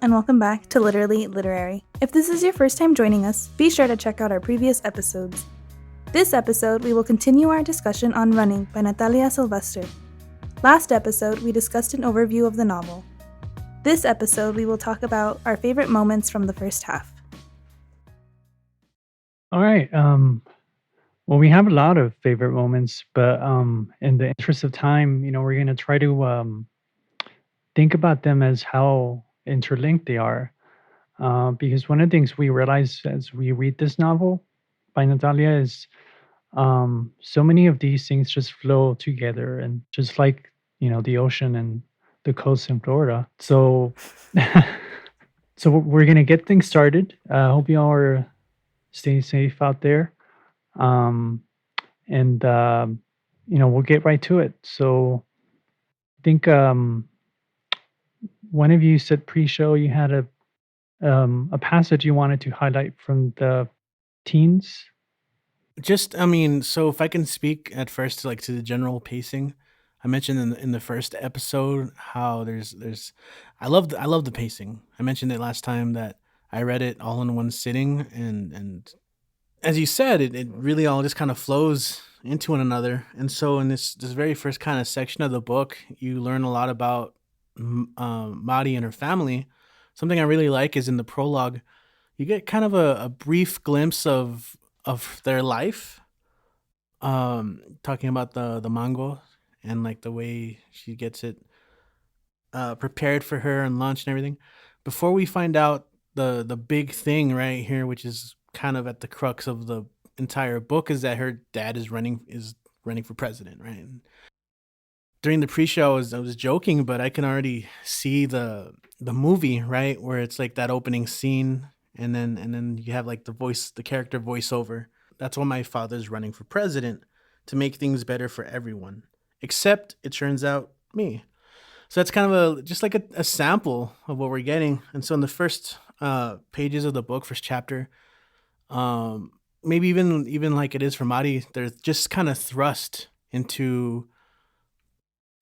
and welcome back to Literally Literary. If this is your first time joining us, be sure to check out our previous episodes. This episode, we will continue our discussion on Running by Natalia Sylvester. Last episode, we discussed an overview of the novel. This episode, we will talk about our favorite moments from the first half. All right. Well, we have a lot of favorite moments, but in the interest of time, we're gonna try to think about them as how interlinked they are. Because one of the things we realize as we read this novel by Natalia is so many of these things just flow together, and just like the ocean and the coast in Florida. So, so we're gonna get things started. Hope you all are staying safe out there. Um, and we'll get right to it. So I think one of you said pre-show you had a passage you wanted to highlight from the teens. So if I can speak at first to the general pacing, I mentioned in the first episode how there's I love the pacing. I mentioned it last time that I read it all in one sitting, and as you said, it really all just kind of flows into one another. And so in this very first kind of section of the book, you learn a lot about Madi and her family. Something I really like is in the prologue, you get kind of a brief glimpse of their life, talking about the mango and like the way she gets it prepared for her and lunch and everything, before we find out the big thing right here, which is kind of at the crux of the entire book, is that her dad is running for president, right? And during the pre-show, I was joking, but I can already see the movie, right, where it's like that opening scene, and then you have like the character voiceover. That's why my father's running for president, to make things better for everyone, except it turns out me. So that's kind of just like a sample of what we're getting. And so in the first pages of the book, first chapter, maybe even like it is for Mari, they're just kind of thrust into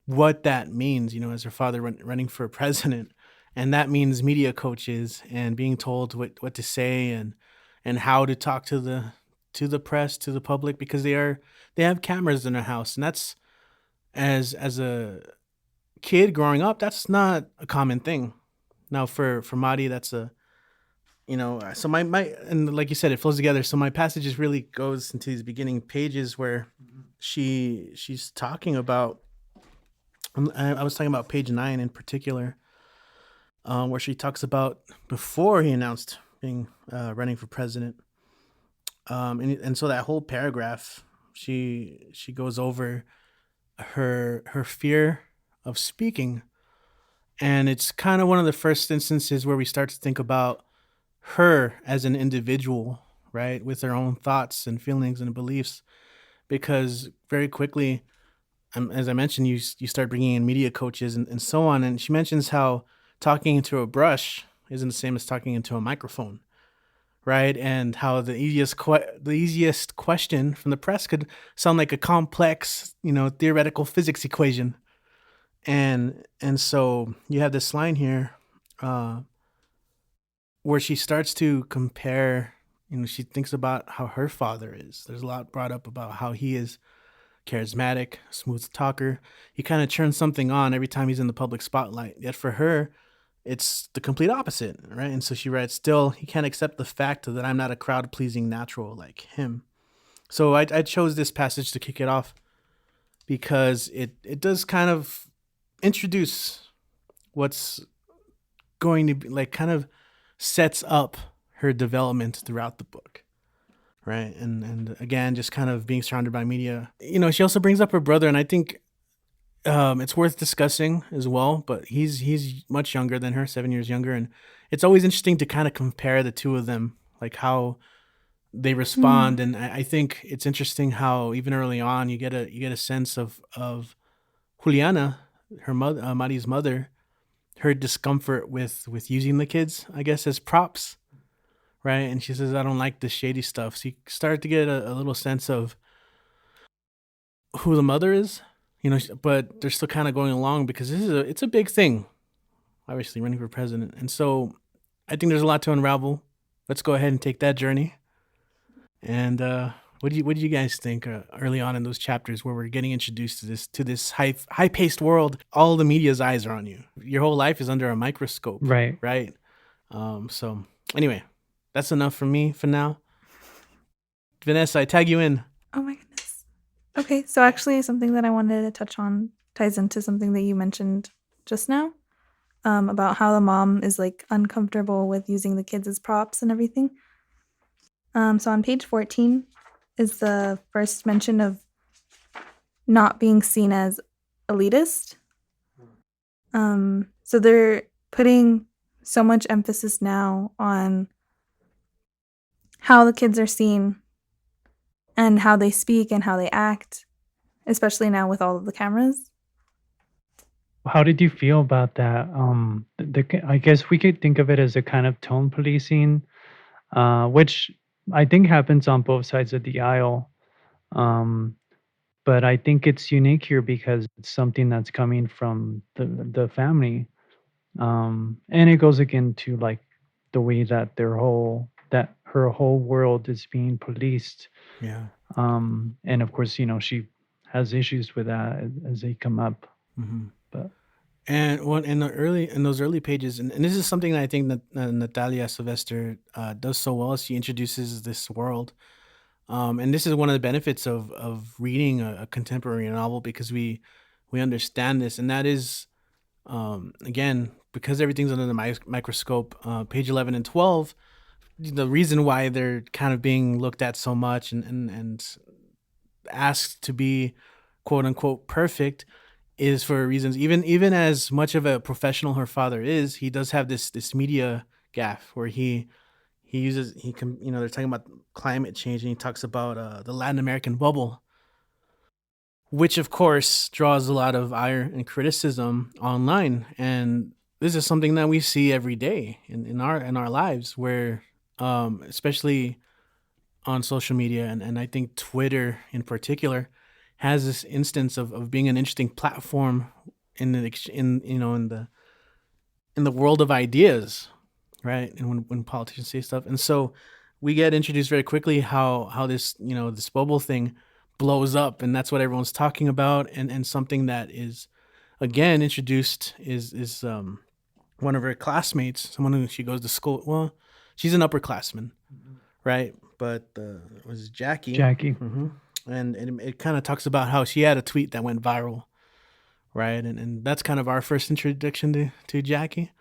what that means, as her father running for president. And that means media coaches and being told what to say, and how to talk to the press, to the public, because they have cameras in their house. And that's, as a kid growing up, that's not a common thing. Now for Madi, that's so my and like you said, it flows together. So my passage just really goes into these beginning pages where she's talking about, I was talking about page 9 in particular, where she talks about before he announced being running for president. And so that whole paragraph, she goes over her fear of speaking, and it's kind of one of the first instances where we start to think about her as an individual, right, with her own thoughts and feelings and beliefs, because very quickly, as I mentioned, you start bringing in media coaches and so on, and she mentions how talking into a brush isn't the same as talking into a microphone, right? And how the easiest question from the press could sound like a complex, theoretical physics equation. And so you have this line here, where she starts to compare. She thinks about how her father is. There's a lot brought up about how he is charismatic, smooth talker. He kind of turns something on every time he's in the public spotlight. Yet for her, it's the complete opposite, right? And so she writes, still, he can't accept the fact that I'm not a crowd-pleasing natural like him. So I chose this passage to kick it off because it does kind of introduce what's going to be, like, kind of sets up her development throughout the book, right? And again, just kind of being surrounded by media. She also brings up her brother, and I think it's worth discussing as well, but he's much younger than her, 7 years younger, and it's always interesting to kind of compare the two of them, like how they respond. And I think it's interesting how even early on you get a sense of Juliana, her mother, Mari's mother, her discomfort with using the kids, I guess, as props, right? And she says, "I don't like the shady stuff." So you start to get a little sense of who the mother is, but they're still kind of going along because it's a big thing, obviously running for president. And so I think there's a lot to unravel. Let's go ahead and take that journey. And what do you guys think early on in those chapters where we're getting introduced to this high paced world? All the media's eyes are on you. Your whole life is under a microscope, Right. right? So anyway, that's enough for me for now. Vanessa, I tag you in. Oh my goodness. Okay, so actually something that I wanted to touch on ties into something that you mentioned just now, about how the mom is like uncomfortable with using the kids as props and everything. So on page 14 is the first mention of not being seen as elitist. So they're putting so much emphasis now on how the kids are seen and how they speak and how they act, especially now with all of the cameras. How did you feel about that? I guess we could think of it as a kind of tone policing, which I think happens on both sides of the aisle. Um, but I think it's unique here because it's something that's coming from the family, and it goes again to like the way that her whole world is being policed. Yeah. And of course, she has issues with that as they come up. Mm-hmm. But And in those early pages, and this is something that I think that Natalia Sylvester does so well. She introduces this world, and this is one of the benefits of reading a contemporary novel, because we understand this, and that is, again, because everything's under the microscope. Page 11 and 12, the reason why they're kind of being looked at so much and asked to be quote unquote perfect is for reasons, even as much of a professional her father is, he does have this media gaffe where he can, they're talking about climate change, and he talks about the Latin American bubble, which of course draws a lot of ire and criticism online. And this is something that we see every day in our lives, where especially on social media, and I think Twitter in particular has this instance of being an interesting platform in the world of ideas, right? And when politicians say stuff, and so we get introduced very quickly how this this bubble thing blows up, and that's what everyone's talking about, and something that is again introduced is one of her classmates, someone who she goes to school. Well, she's an upperclassman, right? But it was Jackie. Jackie. Mm-hmm. And it kind of talks about how she had a tweet that went viral, right? And that's kind of our first introduction to Jackie.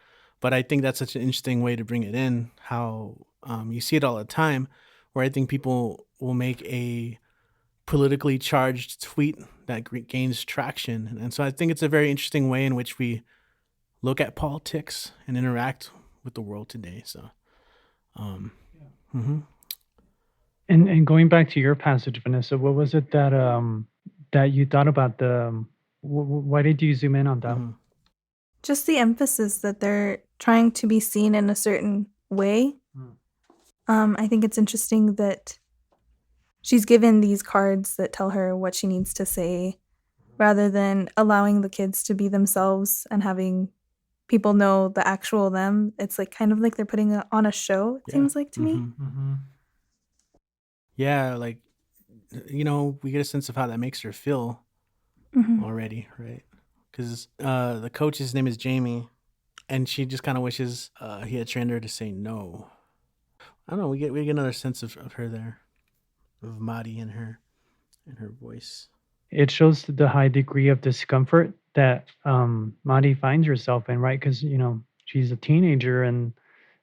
But I think that's such an interesting way to bring it in, how you see it all the time, where I think people will make a politically charged tweet that gains traction. And so I think it's a very interesting way in which we look at politics and interact with the world today. So, mm-hmm. And going back to your passage, Vanessa, what was it that you thought about why did you zoom in on that? Mm-hmm. Just the emphasis that they're trying to be seen in a certain way. I think it's interesting that she's given these cards that tell her what she needs to say, rather than allowing the kids to be themselves and having people know the actual them. It's like kind of like they're putting on a show, it seems like to me. Mm-hmm. Yeah, like, we get a sense of how that makes her feel already, right? Because the coach's name is Jamie, and she just kind of wishes he had trained her to say no. I don't know. We get another sense of her there, of Madi and her voice. It shows the high degree of discomfort that Madi finds herself in, right? Because she's a teenager and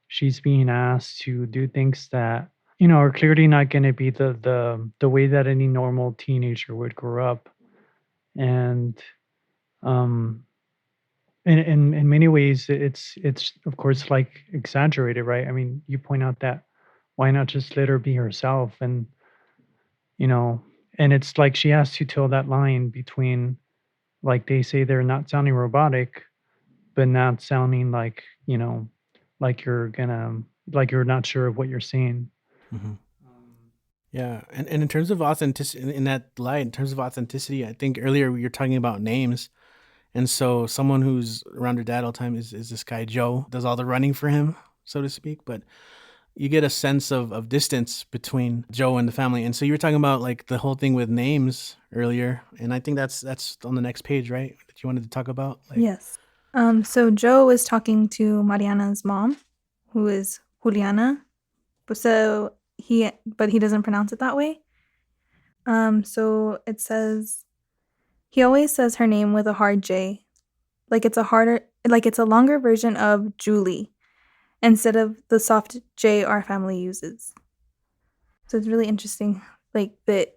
she's being asked to do things that are clearly not going to be the way that any normal teenager would grow up, and in many ways it's of course like exaggerated, right? I mean, you point out that why not just let her be herself, and and it's like she has to tell that line between, like, they say they're not sounding robotic but not sounding like like you're not sure of what you're saying. Mm-hmm. Yeah, and in terms of authenticity, in that light, in terms of authenticity, I think earlier we were talking about names, And so someone who's around her dad all the time is this guy Joe, does all the running for him, so to speak. But you get a sense of distance between Joe and the family. And so you were talking about like the whole thing with names earlier, and I think that's on the next page, right? That you wanted to talk about. Like, Yes. So Joe is talking to Mariana's mom, who is Juliana. But he doesn't pronounce it that way. So it says he always says her name with a hard J, like it's a longer version of Julie, instead of the soft J our family uses. So it's really interesting, like that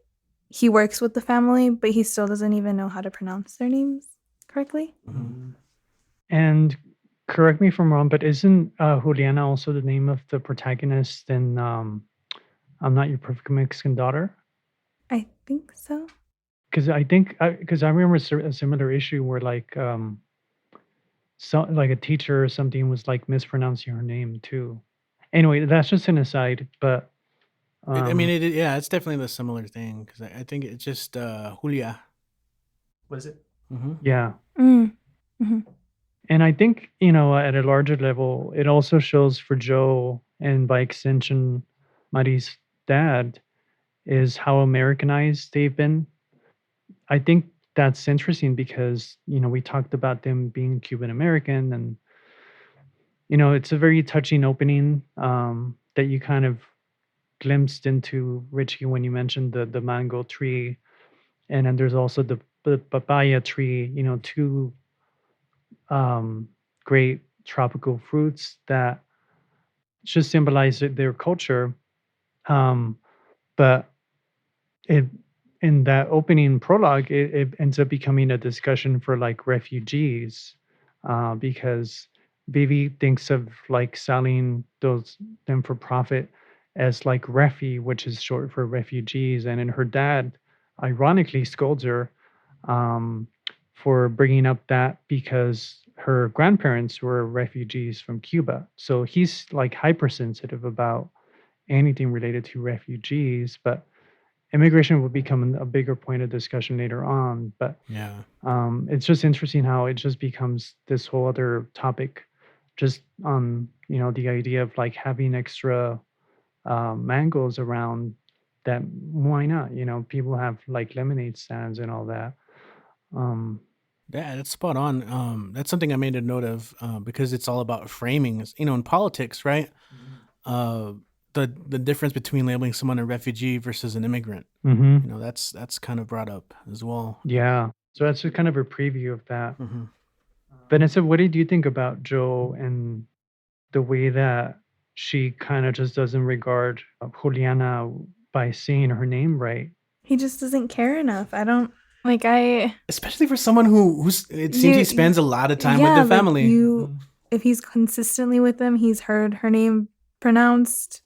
he works with the family, but he still doesn't even know how to pronounce their names correctly. And correct me if I'm wrong, but isn't Juliana also the name of the protagonist in I'm Not Your Perfect Mexican Daughter? I think so. Because I remember a similar issue where like like a teacher or something was like mispronouncing her name too. Anyway, that's just an aside, but yeah, it's definitely the similar thing because I think it's just Julia. What is it? yeah. Mm-hmm. And I think, at a larger level, it also shows for Joe and by extension, Mari's dad, is how Americanized they've been. I think that's interesting because, we talked about them being Cuban American and, it's a very touching opening that you kind of glimpsed into, Richie, when you mentioned the mango tree. And then there's also the papaya tree, two great tropical fruits that just symbolize their culture. Um, but it in that opening prologue, it ends up becoming a discussion for like refugees, because Vivi thinks of like selling them for profit as like refi, which is short for refugees, and then her dad ironically scolds her um, for bringing up that because her grandparents were refugees from Cuba. So he's like hypersensitive about anything related to refugees, but immigration will become a bigger point of discussion later on. But Yeah. it's just interesting how it just becomes this whole other topic, just on the idea of like having extra mangoes around. That why not? People have like lemonade stands and all that. Um, Yeah, that's spot on. That's something I made a note of because it's all about framing. In politics, right? Uh, the difference between labeling someone a refugee versus an immigrant. mhm. That's kind of brought up as well. Yeah. So that's just kind of a preview of that. Hmm. Vanessa, what did you think about Joe and the way that she kind of just doesn't regard Juliana by saying her name right? He just doesn't care enough. I don't like I Especially for someone who's it seems he spends a lot of time with yeah, their like family. you if he's consistently with them, he's heard her name pronounced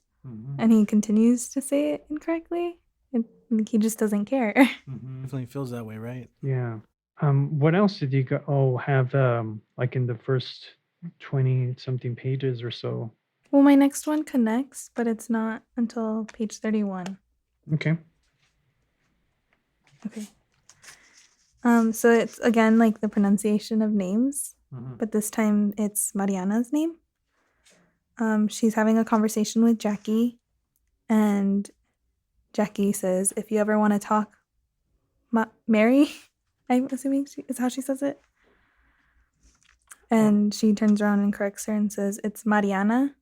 and he continues to say it incorrectly. He just doesn't care. Definitely feels that way, right? Yeah. What else did you have like in the first 20 something pages or so? Well, my next one connects, but it's not until page 31. Okay. Okay. So it's again like the pronunciation of names, but this time it's Mariana's name. She's having a conversation with Jackie, and Jackie says, "If you ever want to talk, Mary," I'm assuming is how she says it. And she turns around and corrects her and says, "It's Mariana."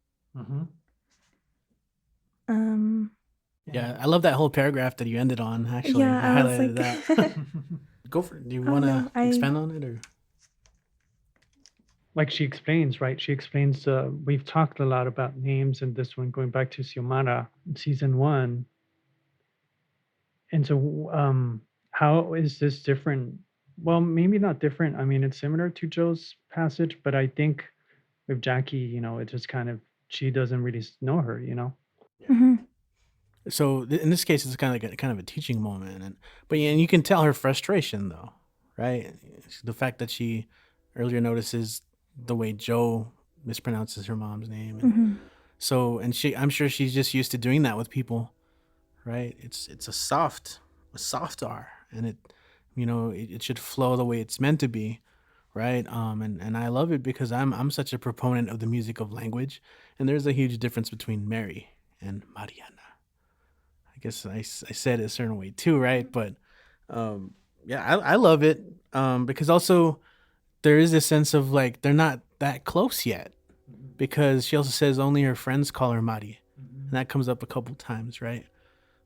Yeah, I love that whole paragraph that you ended on. Actually, Yeah, I I was highlighted like, that. Go for it. Do you Oh, want to no, expand on it, or? Like she explains, right? She explains, we've talked a lot about names and this one going back to Xiomara in season 1. And so, how is this different? Well, maybe not different. I mean, it's similar to Joe's passage, but I think with Jackie, it just kind of, she doesn't really know her, Mhm. So in this case, it's kind of a teaching moment, and you can tell her frustration though, right? The fact that she earlier notices the way Joe mispronounces her mom's name, and so I'm sure she's just used to doing that with people, right? It's a soft R, and it should flow the way it's meant to be. right? And I love it because I'm such a proponent of the music of language, and there's a huge difference between Mary and Mariana. I guess I said it a certain way too, right? But um, yeah, I love it because also there is a sense of like they're not that close yet because she also says only her friends call her Mari, and that comes up a couple times, right?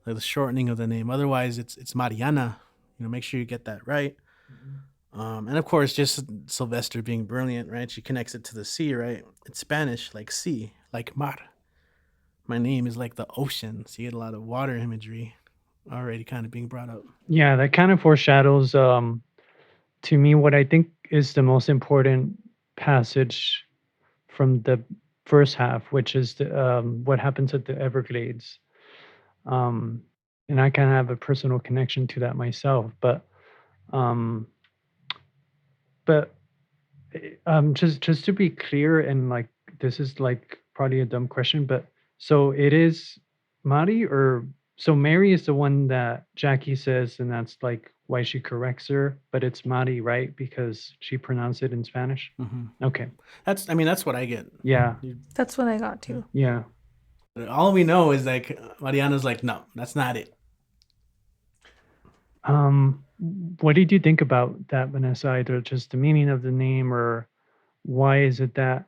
Like the shortening of the name. Otherwise, it's Mariana. Make sure you get that right. And of course, just Sylvester being brilliant, right? She connects it to the sea, right? It's Spanish, like sea, like mar. My name is like the ocean. So you get a lot of water imagery already kind of being brought up. Yeah, that kind of foreshadows to me what I think is the most important passage from the first half, which is what happens at the Everglades. Um, and I kind of have a personal connection to that myself, um, but just to be clear, and like this is like probably a dumb question, but so it is Mari, or so Mary is the one that Jackie says, and that's like why she corrects her, but it's Mari, right? Because she pronounced it in Spanish. Okay. That's what I get. Yeah. That's what I got too. Yeah. All we know is like Mariana's like, no, that's not it. What did you think about that, Vanessa? Either just the meaning of the name, or why is it that,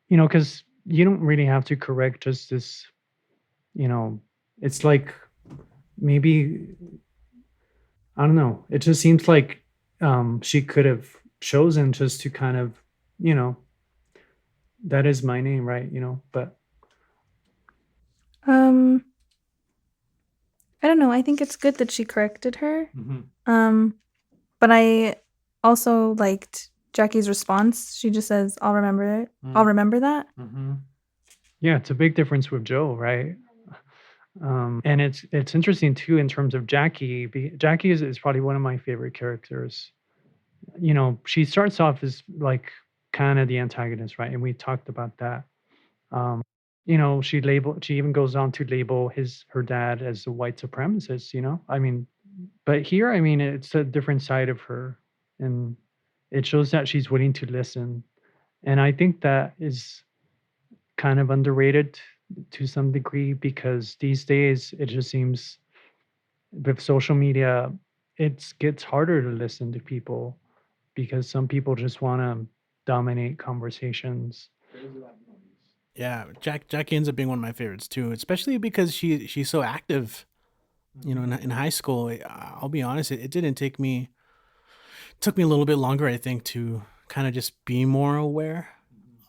because you don't really have to correct just this, it's like maybe, I don't know. It just seems like she could have chosen just to kind of, that is my name, right? But I don't know. I think it's good that she corrected her. mm-hmm. But I also liked Jackie's response. She just says, "I'll remember it. I'll remember that." Mm-hmm. Yeah, it's a big difference with Joe, right? And it's interesting too in terms of Jackie. Jackie is probably one of my favorite characters. She starts off as like kind of the antagonist, right? And we talked about that. She even goes on to label her dad as a white supremacist. I mean, but here, I mean, it's a different side of her, and it shows that she's willing to listen. And I think that is kind of underrated to some degree, because these days it just seems with social media, it gets harder to listen to people because some people just want to dominate conversations. Yeah, Jackie ends up being one of my favorites too, especially because she's so active. In high school, I'll be honest, it didn't take me. It took me a little bit longer, I think, to kind of just be more aware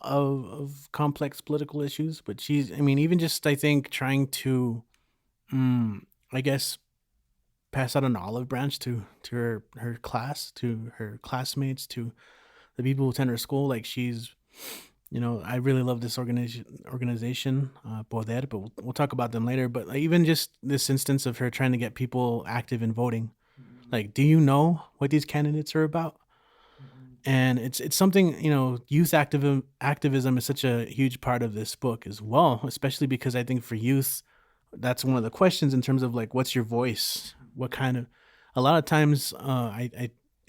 of complex political issues. But even just I think trying to, I guess, pass out an olive branch to her class, to her classmates, to the people who attend her school. Like she's, I really love this organization, Poder, but we'll talk about them later. But even just this instance of her trying to get people active in voting. Like, do you know what these candidates are about? And it's something, youth activism is such a huge part of this book as well, especially because I think for youth, that's one of the questions in terms of like, what's your voice? What kind of, a lot of times,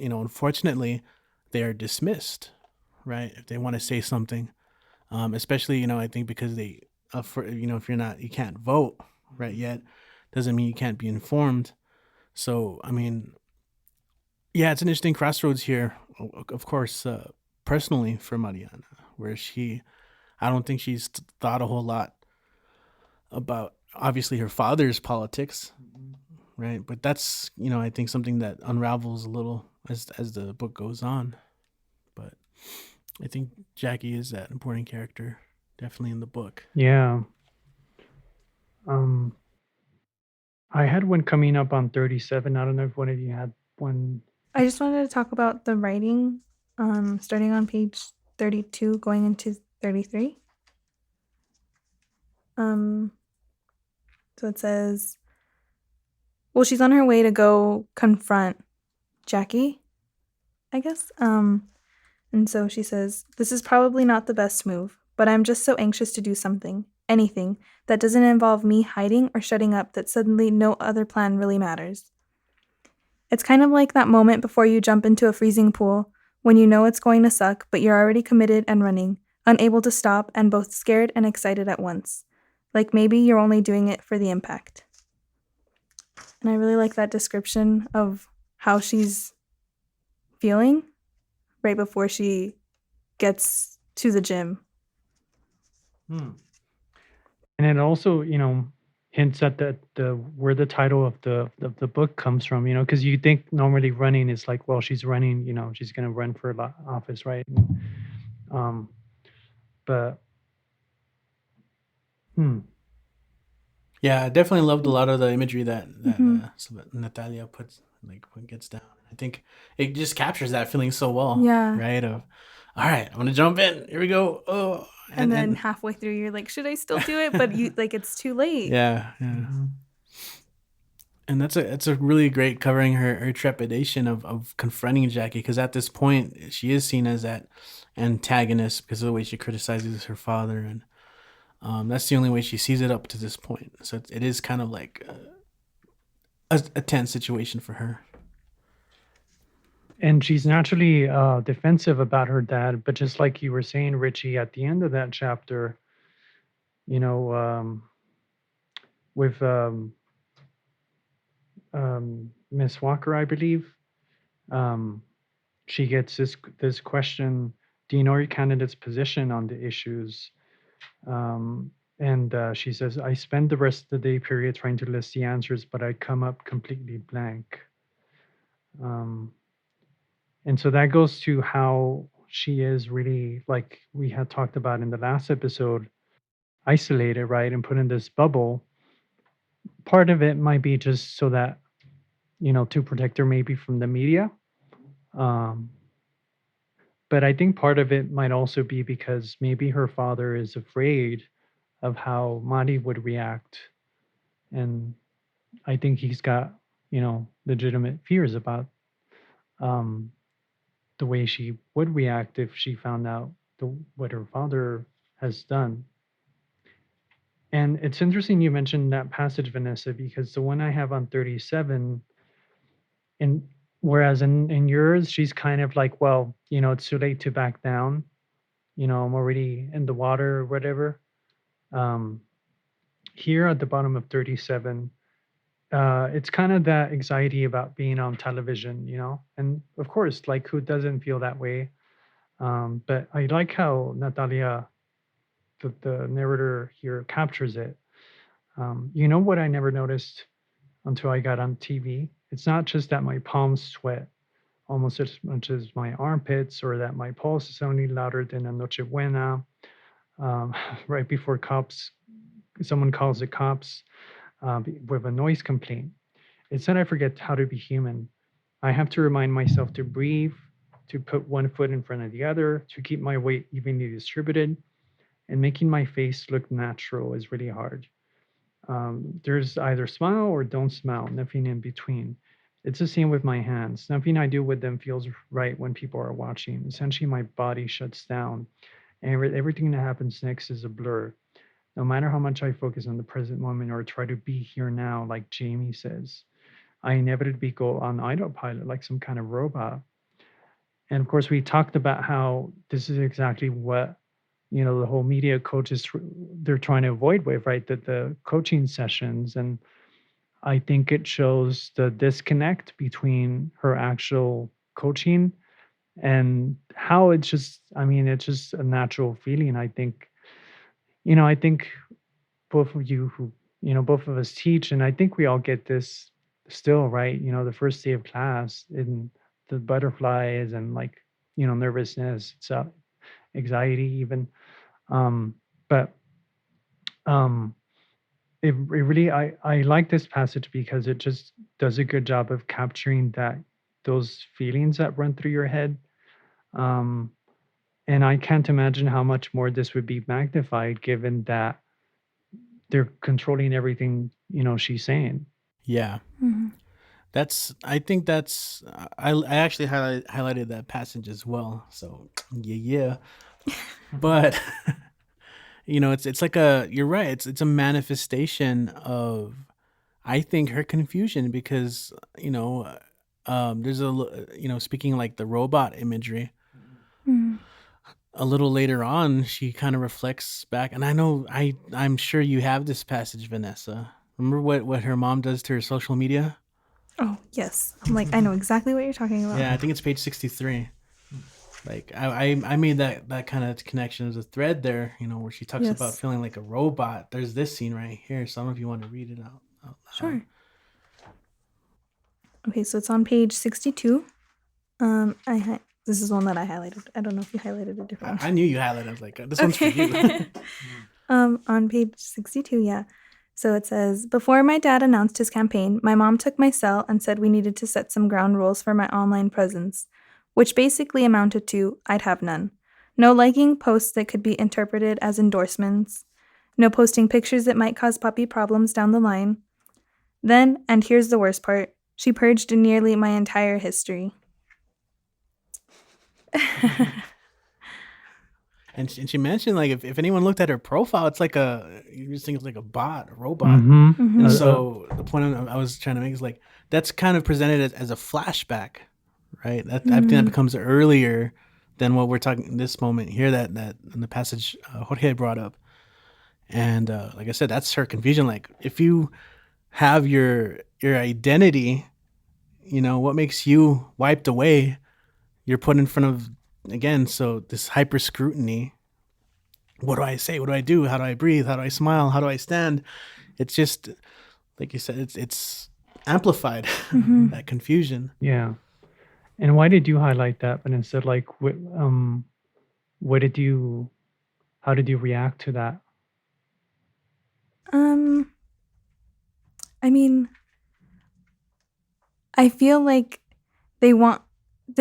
unfortunately, they are dismissed, right? If they want to say something, especially, I think because they, if you can't vote right yet, doesn't mean you can't be informed. So, yeah, it's an interesting crossroads here, of course, personally for Mariana, where I don't think she's thought a whole lot about, obviously, her father's politics, right? But that's, I think something that unravels a little as the book goes on. But I think Jackie is that important character, definitely in the book. Yeah. I had one coming up on 37. I don't know if one of you had one. I just wanted to talk about the writing, starting on page 32, going into 33. So it says, well, she's on her way to go confront Jackie, I guess. And so she says, "This is probably not the best move, but I'm just so anxious to do something, anything, that doesn't involve me hiding or shutting up that suddenly no other plan really matters. It's kind of like that moment before you jump into a freezing pool when you know it's going to suck, but you're already committed and running, unable to stop and both scared and excited at once. Like maybe you're only doing it for the impact. And I really like that description of how she's feeling right before she gets to the gym. Hmm. And it also, hints at the where the title of the book comes from, because you think normally running is like, well, she's running, she's gonna run for office, right? Um, but hmm, Yeah, I definitely loved a lot of the imagery that Natalia puts, like when it gets down. I think it just captures that feeling so well. Yeah. Right. Of, all right, I'm gonna jump in. Here we go. Oh, And then halfway through, you're like, should I still do it? But you like, it's too late. yeah. And that's a really great covering her trepidation of confronting Jackie, because at this point she is seen as that antagonist because of the way she criticizes her father, and that's the only way she sees it up to this point. So it is kind of like a tense situation for her. And she's naturally defensive about her dad, but just like you were saying, Richie, at the end of that chapter, with Miss Walker, I believe, um, she gets this question: do you know your candidate's position on the issues? And she says, I spend the rest of the day period trying to list the answers, but I come up completely blank. And so that goes to how she is really, like we had talked about in the last episode, isolated, right? And put in this bubble. Part of it might be just so that, to protect her maybe from the media. But I think part of it might also be because maybe her father is afraid of how Mari would react. And I think he's got, legitimate fears about the way she would react if she found out what her father has done. And it's interesting you mentioned that passage, Vanessa, because the one I have on 37, and whereas in yours, she's kind of like, well, it's too late to back down. I'm already in the water or whatever. Here at the bottom of 37, it's kind of that anxiety about being on television, and of course, like who doesn't feel that way? But I like how Natalia, the narrator here, captures it. What I never noticed until I got on TV? It's not just that my palms sweat almost as much as my armpits, or that my pulse is only louder than a Noche Buena, right before someone calls the cops with a noise complaint. It's that I forget how to be human. I have to remind myself to breathe, to put one foot in front of the other, to keep my weight evenly distributed, and making my face look natural is really hard. There's either smile or don't smile, nothing in between. It's the same with my hands. Nothing I do with them feels right when people are watching. Essentially, my body shuts down, and everything that happens next is a blur. No matter how much I focus on the present moment or try to be here now, like Jamie says, I inevitably go on autopilot like some kind of robot. And of course, we talked about how this is exactly what the whole media coaches they're trying to avoid with, right? That the coaching sessions, and I think it shows the disconnect between her actual coaching and how it's just, I mean, it's just a natural feeling. I think both of you who, both of us teach, and I think we all get this still, right? The first day of class, in the butterflies and like, nervousness, anxiety even. But um, it really, I like this passage because it just does a good job of capturing those feelings that run through your head. Um, and I can't imagine how much more this would be magnified given that they're controlling everything, she's saying. Yeah. I think that's I actually highlighted that passage as well. So yeah. But it's like you're right. It's a manifestation of, I think, her confusion, because there's speaking like the robot imagery. Mm. A little later on, she kind of reflects back, and I know I'm sure you have this passage, Vanessa. Remember what her mom does to her social media? Oh, yes. I'm like, I know exactly what you're talking about. Yeah, I think it's page 63. Like I made that kind of connection as a thread there, where she talks Yes. about feeling like a robot. There's this scene right here. So I don't know if you want to read it out loud. Sure. Okay, so it's on page 62. This is one that I highlighted. I don't know if you highlighted a different one. I knew you highlighted. I was like, this one's for you. On page 62, yeah. So it says, before my dad announced his campaign, my mom took my cell and said we needed to set some ground rules for my online presence, which basically amounted to I'd have none. No liking posts that could be interpreted as endorsements. No posting pictures that might cause puppy problems down the line. Then, and here's the worst part, she purged nearly my entire history. And she mentioned, like, if anyone looked at her profile, it's like you just think it's like a bot, a robot. Mm-hmm. And so the point I was trying to make is like, that's kind of presented as a flashback, right? I think that becomes earlier than what we're talking this moment here that in the passage Jorge brought up. And like I said, that's her confusion. Like, if you have your identity, what makes you wiped away, you're put in front of, again, so this hyper scrutiny. What do I say? What do I do? How do I breathe? How do I smile? How do I stand? It's just, like you said, it's amplified, that confusion. Yeah. And why did you highlight that? And instead, like, how did you react to that? I mean, I feel like they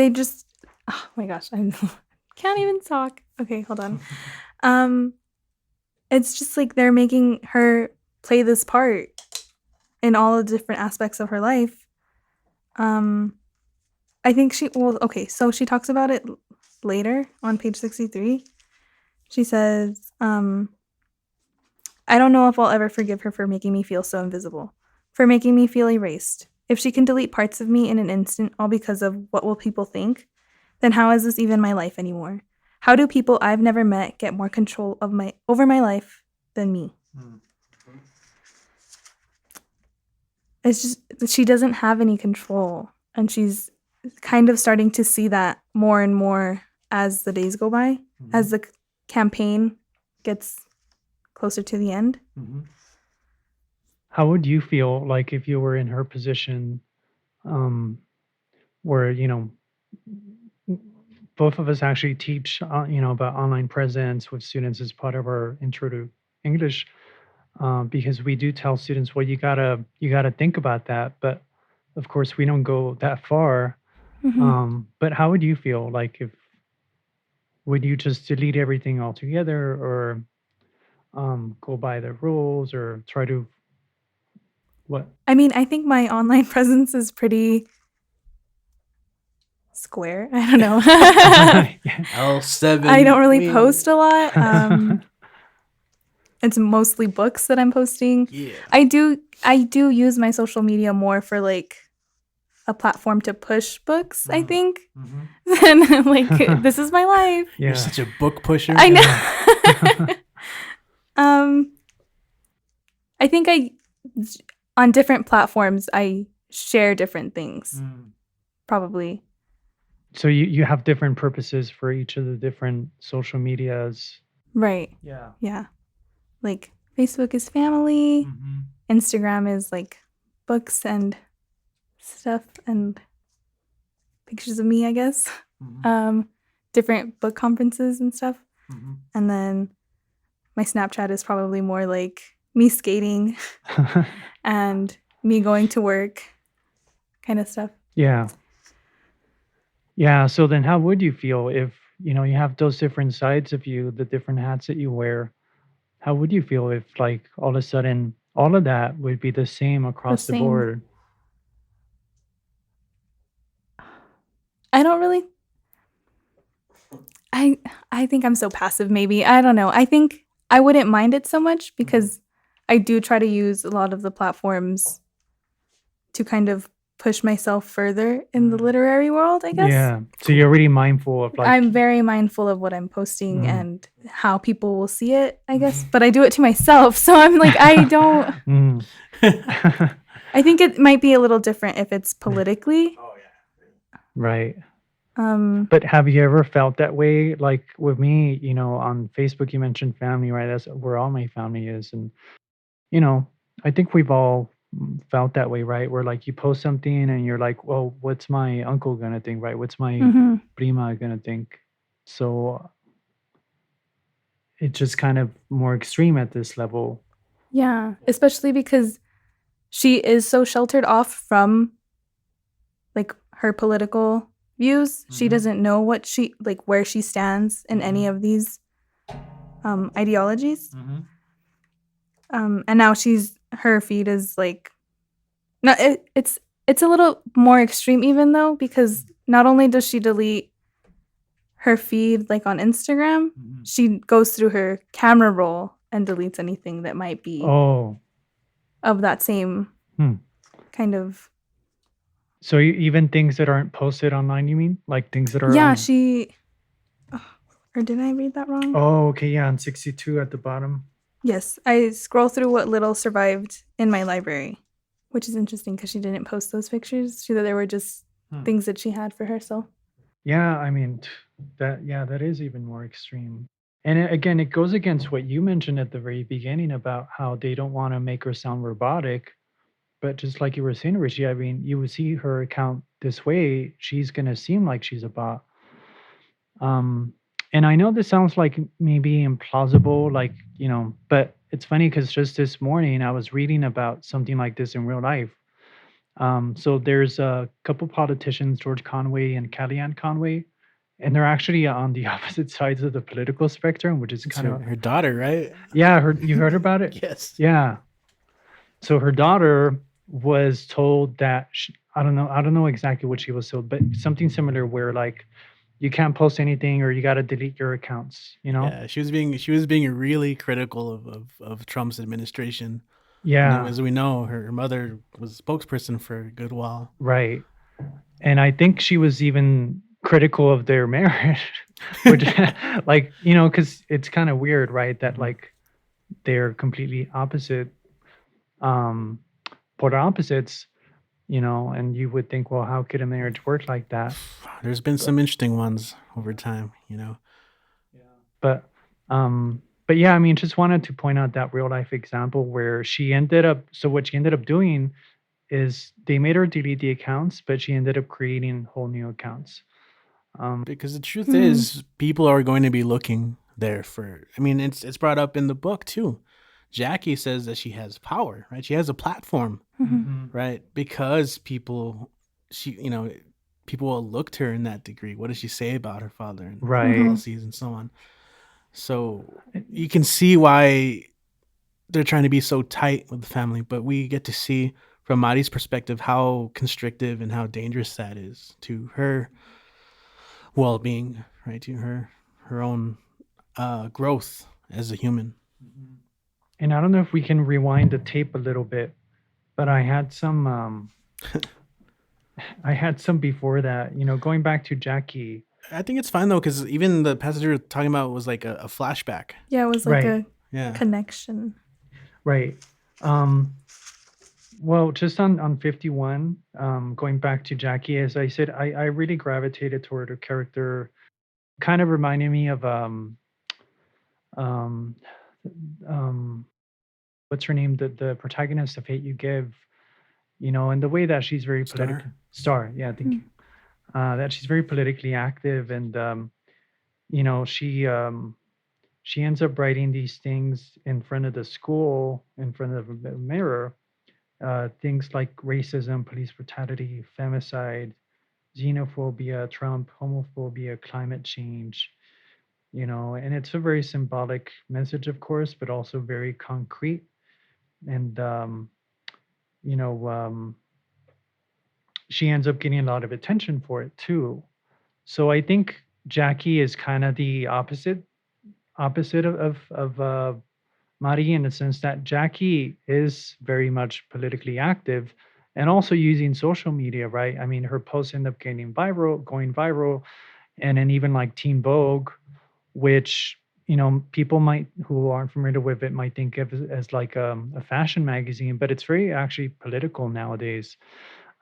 just, oh my gosh, I can't even talk. Okay, hold on. It's just like they're making her play this part in all the different aspects of her life. I think so she talks about it later on page 63. She says, I don't know if I'll ever forgive her for making me feel so invisible, for making me feel erased. If she can delete parts of me in an instant all because of what will people think, then how is this even my life anymore? How do people I've never met get more control over my life than me? It's just she doesn't have any control, and she's kind of starting to see that more and more as the days go by, as the campaign gets closer to the end. How would you feel like if you were in her position, where both of us actually teach about online presence with students as part of our intro to English, because we do tell students, well, you gotta think about that, but of course we don't go that far. But how would you feel like would you just delete everything altogether, or go by the rules, or try to what? I mean, I think my online presence is pretty square. I don't know. L7. I don't really post a lot. It's mostly books that I'm posting. Yeah. I do use my social media more for like a platform to push books, I think. Than like this is my life. Yeah. You're such a book pusher. I know. I think on different platforms I share different things. Probably. So you have different purposes for each of the different social medias. Right. Yeah. Yeah. Like Facebook is family, Instagram is like books and stuff and pictures of me, I guess. Different book conferences and stuff. And then my Snapchat is probably more like me skating and me going to work kind of stuff. Yeah. Yeah. So then how would you feel if, you have those different sides of you, the different hats that you wear? How would you feel if, like, all of a sudden all of that would be the same across the board? I don't really. I think I'm so passive, maybe. I don't know. I think I wouldn't mind it so much because I do try to use a lot of the platforms to kind of push myself further in the literary world, I guess. Yeah. So you're already mindful of like. I'm very mindful of what I'm posting and how people will see it, I guess. Mhm. But I do it to myself. So I'm like, I don't. Mm. I think it might be a little different if it's politically. Oh yeah. Right. But have you ever felt that way? Like with me, on Facebook, you mentioned family, right? That's where all my family is. And, I think we've all felt that way, right? Where like you post something and you're like, well, what's my uncle going to think, right? What's my prima going to think? So it's just kind of more extreme at this level. Yeah, especially because she is so sheltered off from like her political views. She doesn't know what where she stands in any of these ideologies. And now her feed is like, no, it's a little more extreme even though, because not only does she delete her feed like on Instagram, she goes through her camera roll and deletes anything that might be of that same kind of. So even things that aren't posted online, you mean? Like things that are or did I read that wrong? Oh, okay, yeah, on 62 at the bottom. Yes, I scroll through what little survived in my library, which is interesting because she didn't post those pictures. They were just things that she had for herself. Yeah, I mean, that is even more extreme. And again, it goes against what you mentioned at the very beginning about how they don't want to make her sound robotic. But just like you were saying, Richie, I mean, you would see her account this way, she's going to seem like she's a bot. And I know this sounds like maybe implausible, like, but it's funny because just this morning I was reading about something like this in real life. So there's a couple politicians, George Conway and Kellyanne Conway, and they're actually on the opposite sides of the political spectrum, which is kind of her daughter, right? Yeah, you heard about it? Yes. Yeah. So her daughter was told that I don't know exactly what she was told, but something similar where like you can't post anything or you got to delete your accounts, Yeah, she was being really critical of Trump's administration. Yeah. And as we know, her mother was a spokesperson for a good while. Right. And I think she was even critical of their marriage, which like, because it's kind of weird, right? That like they're completely opposite, polar opposites, and you would think, well, how could a marriage work like that? There's been some interesting ones over time, But but yeah, I mean, just wanted to point out that real life example where what she ended up doing is they made her delete the accounts, but she ended up creating whole new accounts. Because the truth is, people are going to be looking there for. I mean, it's brought up in the book too. Jackie says that she has power, right? She has a platform, right? Because people will look to her in that degree. What does she say about her father and policies and so on? So you can see why they're trying to be so tight with the family, but we get to see from Mari's perspective how constrictive and how dangerous that is to her well-being, right? To her own growth as a human. And I don't know if we can rewind the tape a little bit, but I had some before that, going back to Jackie. I think it's fine though, because even the passage we were talking about was like a flashback. Yeah, it was like a connection. Right. Well, just on 51, going back to Jackie, as I said, I really gravitated toward her character, kind of reminding me of what's her name, the protagonist of Hate You Give, and the way that she's very political. Star, yeah, thank you. That she's very politically active, and she ends up writing these things in front of the school, in front of a mirror, things like racism, police brutality, femicide, xenophobia, Trump, homophobia, climate change, and it's a very symbolic message, of course, but also very concrete. And, she ends up getting a lot of attention for it too. So I think Jackie is kind of the opposite of Mari, in the sense that Jackie is very much politically active, and also using social media, right? I mean, her posts end up going viral, and then even like Teen Vogue, which people might who aren't familiar with it might think of as like a fashion magazine, but it's very actually political nowadays.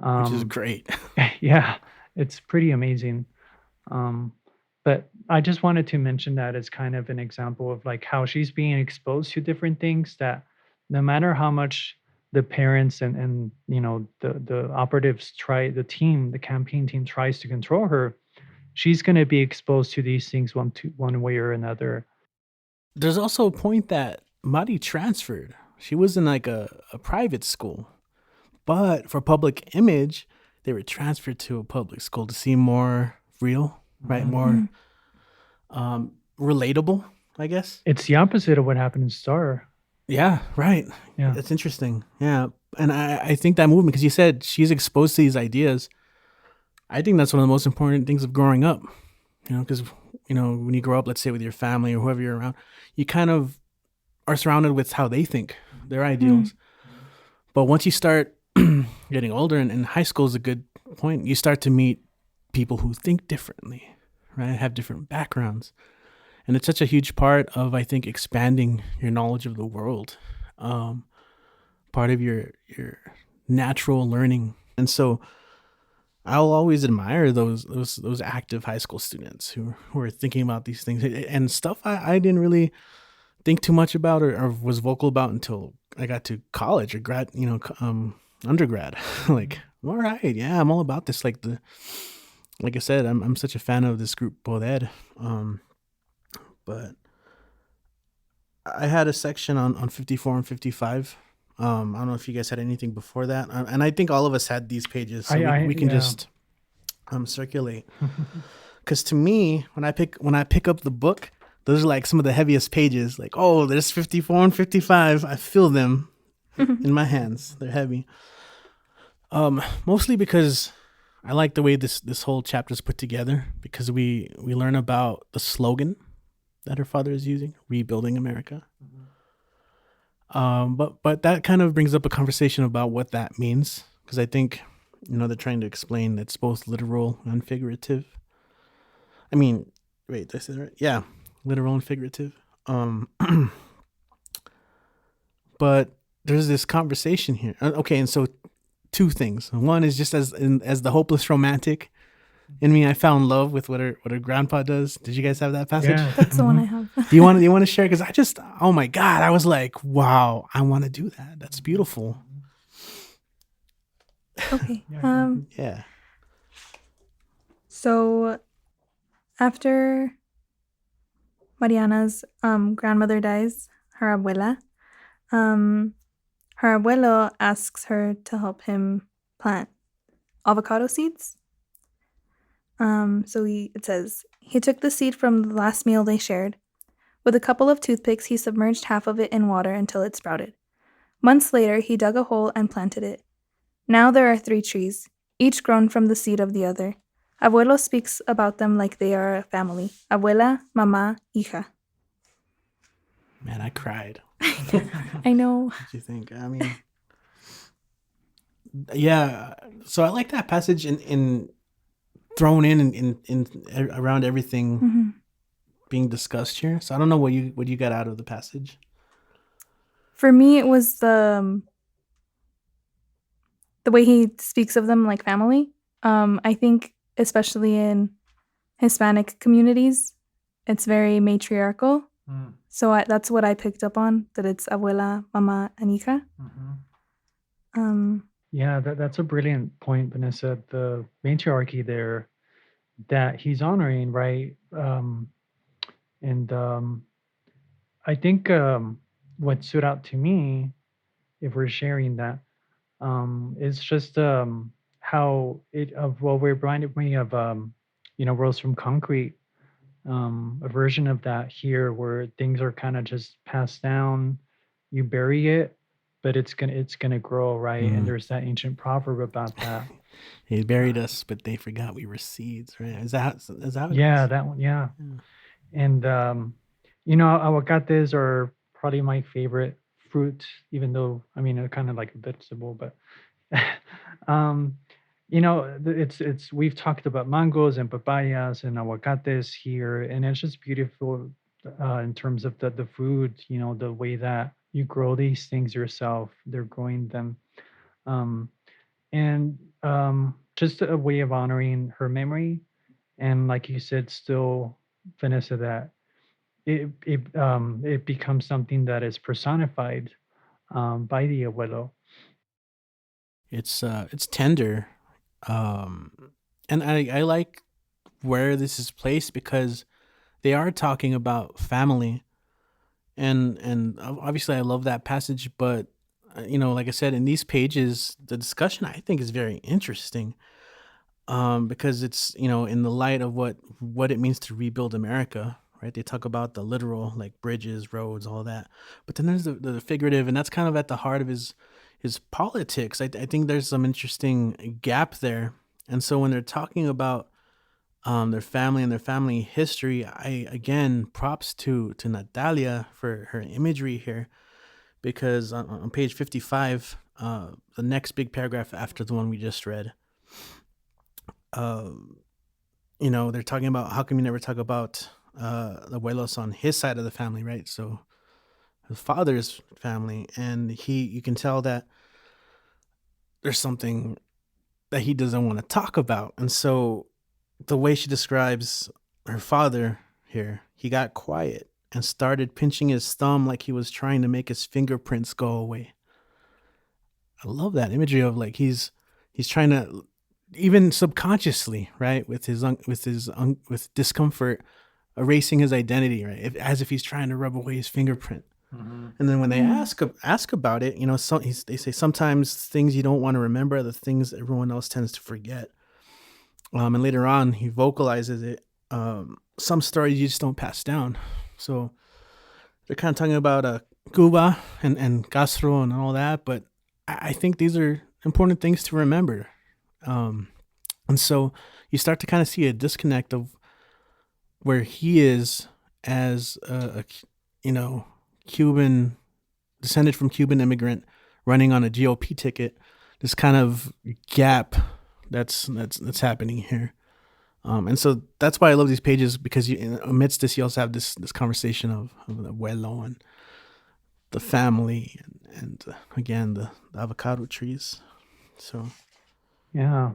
which is Um, great. yeah, it's pretty amazing. Um, but I just wanted to mention that as kind of an example of like how she's being exposed to different things that no matter how much the parents and the operatives the campaign team tries to control her, she's going to be exposed to these things one way or another. There's also a point that Mari transferred. She was in like a private school, but for public image, they were transferred to a public school to seem more real, right? More relatable, I guess. It's the opposite of what happened in Star. Yeah, right. Yeah. That's interesting. Yeah. And I think that movement, because you said she's exposed to these ideas, I think that's one of the most important things of growing up, because, when you grow up, let's say with your family or whoever you're around, you kind of are surrounded with how they think, their ideals. But once you start getting older, and high school is a good point, you start to meet people who think differently, right? Have different backgrounds. And it's such a huge part of, I think, expanding your knowledge of the world, part of your natural learning. And so I'll always admire those active high school students who are thinking about these things and stuff I didn't really think too much about or was vocal about until I got to college or undergrad. Like, all right, yeah, I'm all about this. Like I said, I'm such a fan of this group, Poder. But I had a section on 54 and 55. I don't know if you guys had anything before that, and I think all of us had these pages, so we can just circulate. Because to me, when I pick up the book, those are like some of the heaviest pages. Like, oh, there's 54 and 55. I feel them in my hands. They're heavy. Mostly because I like the way this whole chapter is put together, because we learn about the slogan that her father is using, rebuilding America. But that kind of brings up a conversation about what that means, because I think they're trying to explain that it's both literal and figurative. I mean, wait, did I say that right? Yeah, literal and figurative. But there's this conversation here. Okay, and so two things. One is just as the hopeless romantic in me, I found love with what her grandpa does. Did you guys have that passage? Yeah. That's the one I have. Do you want to share? Because I just, oh my God, I was like, wow, I want to do that. That's beautiful. Okay. Yeah. So after Mariana's grandmother dies, her abuela, her abuelo asks her to help him plant avocado seeds. So it says, he took the seed from the last meal they shared. With a couple of toothpicks, he submerged half of it in water until it sprouted. Months later, he dug a hole and planted it. Now there are 3 trees, each grown from the seed of the other. Abuelo speaks about them like they are a family. Abuela, mamá, hija. Man, I cried. I know. What do you think? I mean, yeah. So I like that passage in thrown in around everything being discussed here. So I don't know what you got out of the passage. For me, it was the way he speaks of them like family. I think especially in Hispanic communities, it's very matriarchal. So that's what I picked up on, that it's abuela, mama, and hija. Yeah, that's a brilliant point, Vanessa. The matriarchy there that he's honoring, right? And I think what stood out to me, if we're sharing that, is just how we're reminded me of Rose from Concrete, a version of that here where things are kind of just passed down, you bury it, but it's gonna grow, right? And there's that ancient proverb about that. They buried us, but they forgot we were seeds, right? Is that Yeah, that one, yeah. And aguacates are probably my favorite fruit, even though I mean they're kind of like a vegetable, but Um, it's we've talked about mangoes and papayas and aguacates here, and it's just beautiful in terms of the food. The way that you grow these things yourself. They're growing them, um, and just a way of honoring her memory. And like you said, still, Vanessa, that it becomes something that is personified by the abuelo. It's tender, um, and I like where this is placed because they are talking about family, and obviously I love that passage, but like I said, in these pages, the discussion I think is very interesting, because it's in the light of what it means to rebuild America. Right, they talk about the literal, like bridges, roads, all that, but then there's the figurative, and that's kind of at the heart of his politics. I think there's some interesting gap there, and so when they're talking about their family and their family history, I again props to Natalia for her imagery here, because on page 55, the next big paragraph after the one we just read, uh, they're talking about how come you never talk about the abuelos on his side of the family, right? So his father's family, and you can tell that there's something that he doesn't want to talk about. And so the way she describes her father here, he got quiet and started pinching his thumb like he was trying to make his fingerprints go away. I love that imagery of like he's trying to, even subconsciously, right, with discomfort, erasing his identity, right, as if he's trying to rub away his fingerprint. And then when they ask about it, they say sometimes things you don't want to remember are the things everyone else tends to forget. And later on, he vocalizes it. Some stories you just don't pass down. So they're kind of talking about Cuba and Castro and all that, but I think these are important things to remember. And so you start to kind of see a disconnect of where he is as a Cuban, descended from Cuban immigrant running on a GOP ticket. This kind of gap that's happening here. And so that's why I love these pages, because amidst this, you also have this conversation of the abuelo and the family, and again the avocado trees. So Yeah,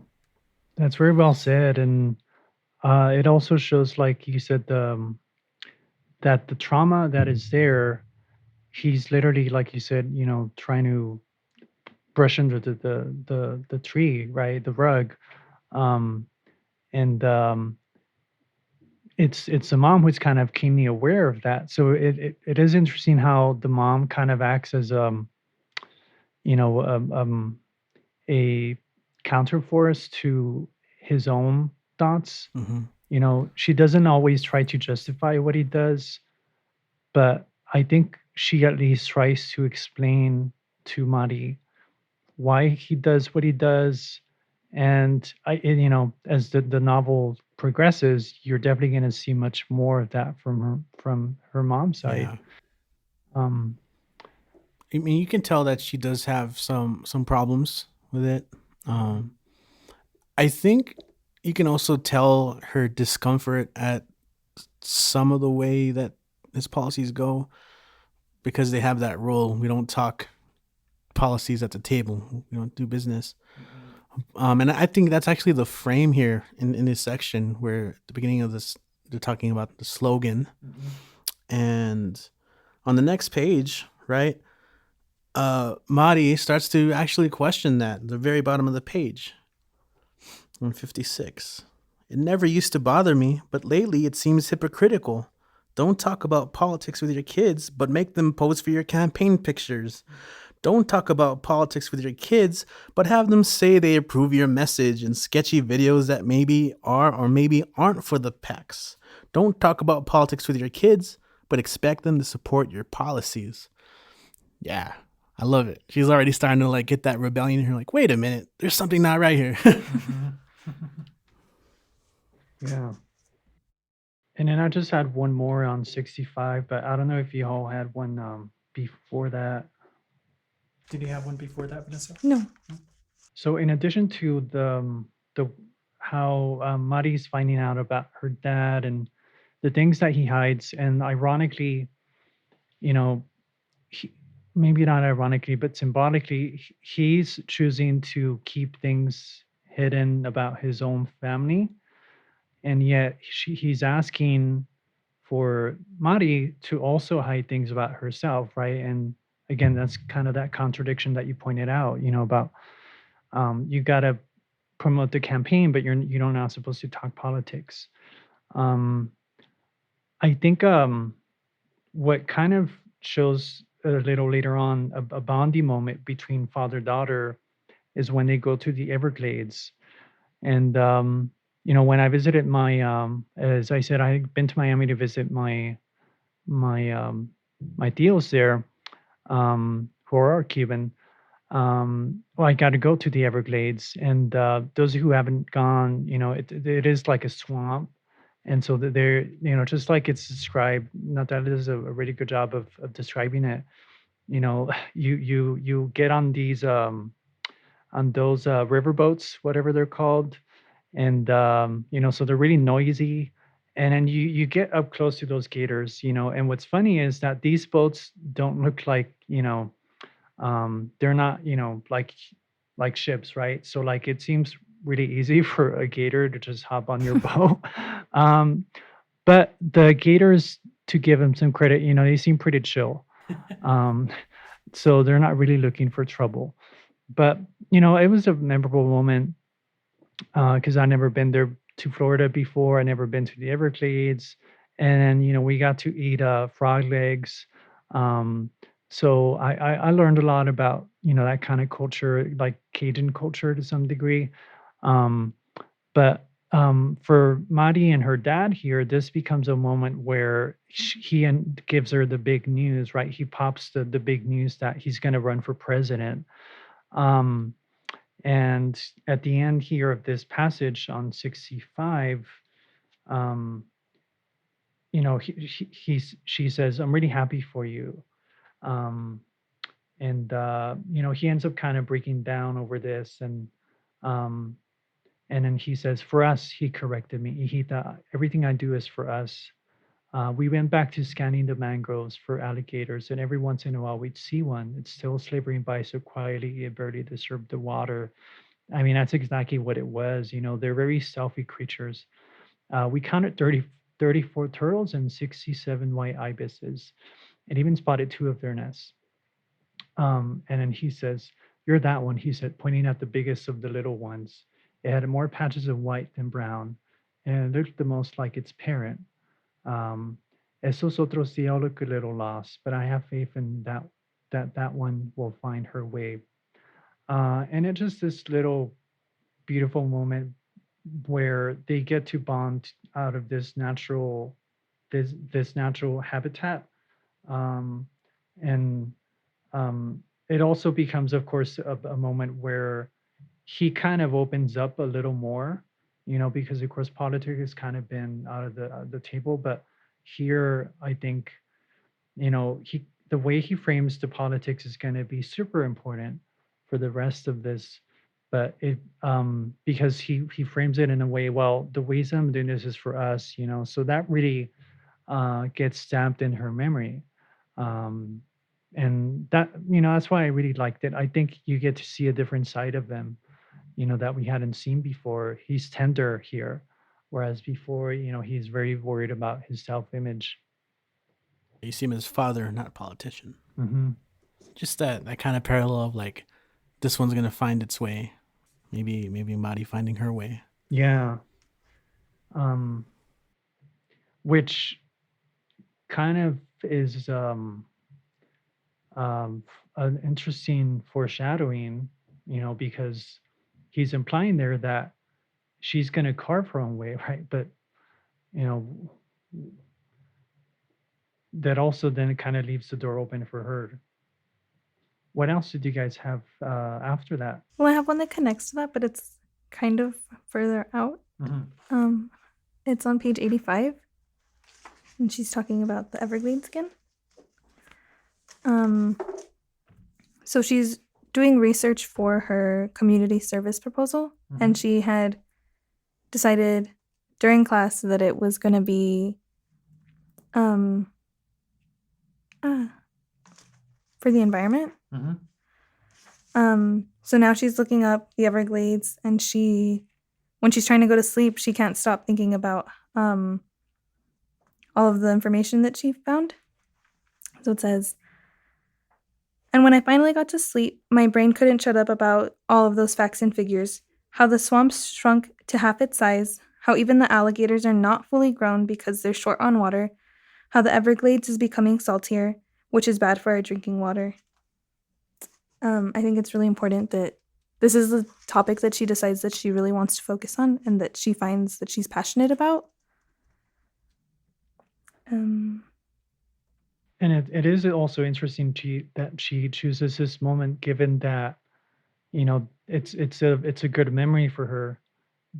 that's very well said, and it also shows, like you said, that the trauma that is there, he's literally, like you said, trying to brush under the tree, right, the rug, um, and it's the mom who's kind of keenly aware of that. So it is interesting how the mom kind of acts as you know um, um a counterforce to his own thoughts. mm-hmm. She doesn't always try to justify what he does, but I think she at least tries to explain to Mari why he does what he does. And as the novel progresses, you're definitely going to see much more of that from her mom's side. Yeah, Um, I mean, you can tell that she does have some problems with it. Um, I think you can also tell her discomfort at some of the way that his policies go, because they have that rule. We don't talk policies at the table. We don't do business. And I think that's actually the frame here in this section, where at the beginning of this, they're talking about the slogan. And on the next page, right, Mari starts to actually question that at the very bottom of the page. On 56. It never used to bother me, but lately it seems hypocritical. Don't talk about politics with your kids, but make them pose for your campaign pictures. Don't talk about politics with your kids, but have them say they approve your message in sketchy videos that maybe are or maybe aren't for the PACs. Don't talk about politics with your kids, but expect them to support your policies. Yeah, I love it. She's already starting to like get that rebellion in her, like, wait a minute, there's something not right here. yeah. And then I just had one more on 65, but I don't know if you all had one before that. Did you have one before that, Vanessa? No. So in addition to the how Mari's finding out about her dad and the things that he hides, and ironically, you know, he, maybe not ironically, but symbolically, he's choosing to keep things hidden about his own family, and yet he's asking for Mari to also hide things about herself, right? And again, that's kind of that contradiction that you pointed out, about you got to promote the campaign, but you're not supposed to talk politics. Um, I think what kind of shows a little later on a bonding moment between father daughter is when they go to the Everglades. And when I visited as I said, I've been to Miami to visit my my tios there, who are Cuban. Well, I got to go to the Everglades, and those who haven't gone, it is like a swamp, and so they're, just like it's described. Natalia does a really good job of describing it. You get on these on those river boats, whatever they're called, and so they're really noisy. And then you get up close to those gators, and what's funny is that these boats don't look like, they're not, like ships, right? So like it seems really easy for a gator to just hop on your boat. um but the gators, to give them some credit, they seem pretty chill. um so they're not really looking for trouble. But it was a memorable moment, because I never been there to Florida before. I never been to the Everglades, and we got to eat frog legs. Um, so I learned a lot about that kind of culture, like Cajun culture to some degree. Um, but for Madi and her dad here, this becomes a moment where gives her the big news, right? He pops the big news that he's going to run for president. Um, and at the end here of this passage on 65, um, she says, "I'm really happy for you." Um, and he ends up kind of breaking down over this, um, and then he says, "For us," he corrected me. He thought, "Everything I do is for us." We went back to scanning the mangroves for alligators, and every once in a while we'd see one. It's still slithering by so quietly it barely disturbed the water. I mean, that's exactly what it was. They're very stealthy creatures. We counted 34 turtles and 67 white ibises, and even spotted two of their nests. And then he says, "You're that one," he said, pointing at the biggest of the little ones. It had more patches of white than brown, and it looked the most like its parent. Um, Esos otros días look a little lost, but I have faith in that one will find her way. And it's just this little beautiful moment where they get to bond out of this natural habitat. um, and it also becomes, of course, a moment where he kind of opens up a little more, because of course politics has kind of been out of the table. But here, I think, he the way he frames the politics is going to be super important for the rest of this. But it because he frames it in a way, well, the ways I'm doing this is for us, so that really gets stamped in her memory. um and that's why I really liked it. I think you get to see a different side of him, that we hadn't seen before. He's tender here, whereas before, he's very worried about his self-image. You see him as father, not politician. Hmm. Just that kind of parallel of like, this one's gonna find its way. Maybe Madi finding her way. Yeah. um which kind of is an interesting foreshadowing, because he's implying there that she's going to carve her own way, right? But you know that also then kind of leaves the door open for her. What else did you guys have after that? Well, I have one that connects to that, but it's kind of further out. Hmm. It's on page 85, and she's talking about the Everglades again. So she's doing research for her community service proposal, and she had decided during class that it was going to be um, for the environment. So now she's looking up the Everglades, and when she's trying to go to sleep, she can't stop thinking about all of the information that she found. So it says, and when I finally got to sleep, my brain couldn't shut up about all of those facts and figures. How the swamps shrunk to half its size, how even the alligators are not fully grown because they're short on water, how the Everglades is becoming saltier, which is bad for our drinking water. I think it's really important that this is the topic that she decides that she really wants to focus on and that she finds that she's passionate about. And it is also interesting that she chooses this moment, given that it's a good memory for her,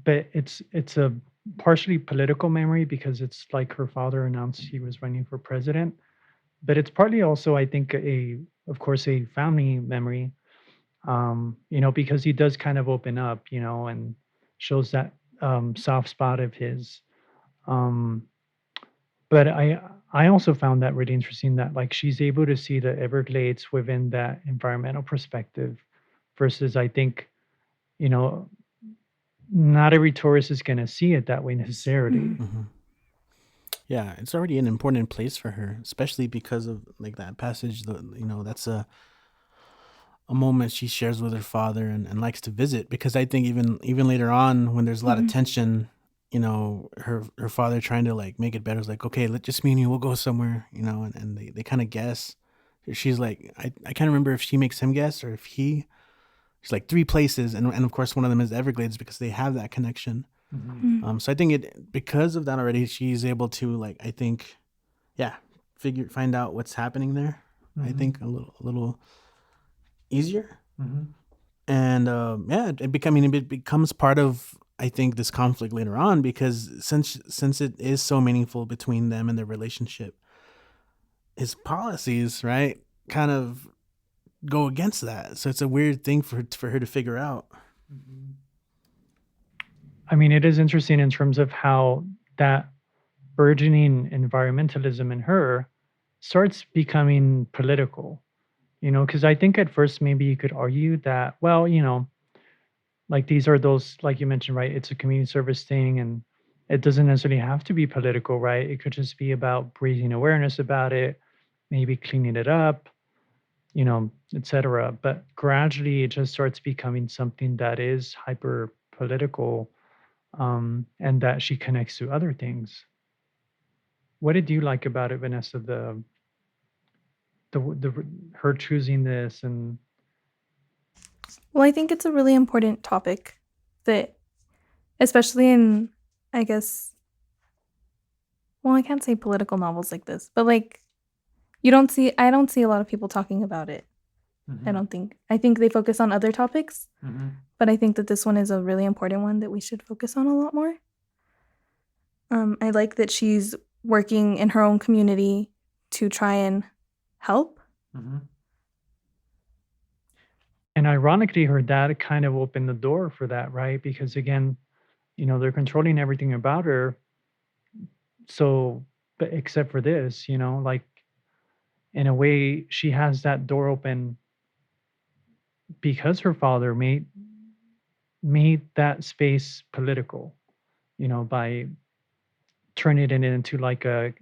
but it's a partially political memory because it's like her father announced he was running for president, but it's partly also, I think, of course, a family memory, because he does kind of open up, and shows that soft spot of his. Um, but I also found that really interesting that like she's able to see the Everglades within that environmental perspective, versus I think, you know, not every tourist is going to see it that way necessarily. Mm-hmm. Yeah, it's already an important place for her, especially because of like that passage. That's a moment she shares with her father and likes to visit, because I think even later on when there's a lot of tension, her father trying to like make it better is like, okay, let just me and you, we'll go somewhere, and they kind of guess. She's like, I can't remember if she makes him guess or if she's like 3 places, and of course one of them is Everglades because they have that connection. So I think because of that already, she's able to, like, I think, yeah, find out what's happening there. I think a little easier. And it becomes part of, I think, this conflict later on, because since it is so meaningful between them and their relationship, his policies, right, kind of go against that. So it's a weird thing for her to figure out. I mean, it is interesting in terms of how that burgeoning environmentalism in her starts becoming political, because I think at first maybe you could argue that, well, like these are those, like you mentioned, right? It's a community service thing, and it doesn't necessarily have to be political, right? It could just be about raising awareness about it, maybe cleaning it up, etc. But gradually it just starts becoming something that is hyper political, and that she connects to other things. What did you like about it, Vanessa? The her choosing this, and Well, I think it's a really important topic that, especially in, I guess, well, I can't say political novels like this, but like I don't see a lot of people talking about it. I think they focus on other topics, but I think that this one is a really important one that we should focus on a lot more. I like that she's working in her own community to try and help. And ironically, her dad kind of opened the door for that, right? Because again, they're controlling everything about her. So, but except for this, like in a way, she has that door open because her father made that space political, by turning it into like a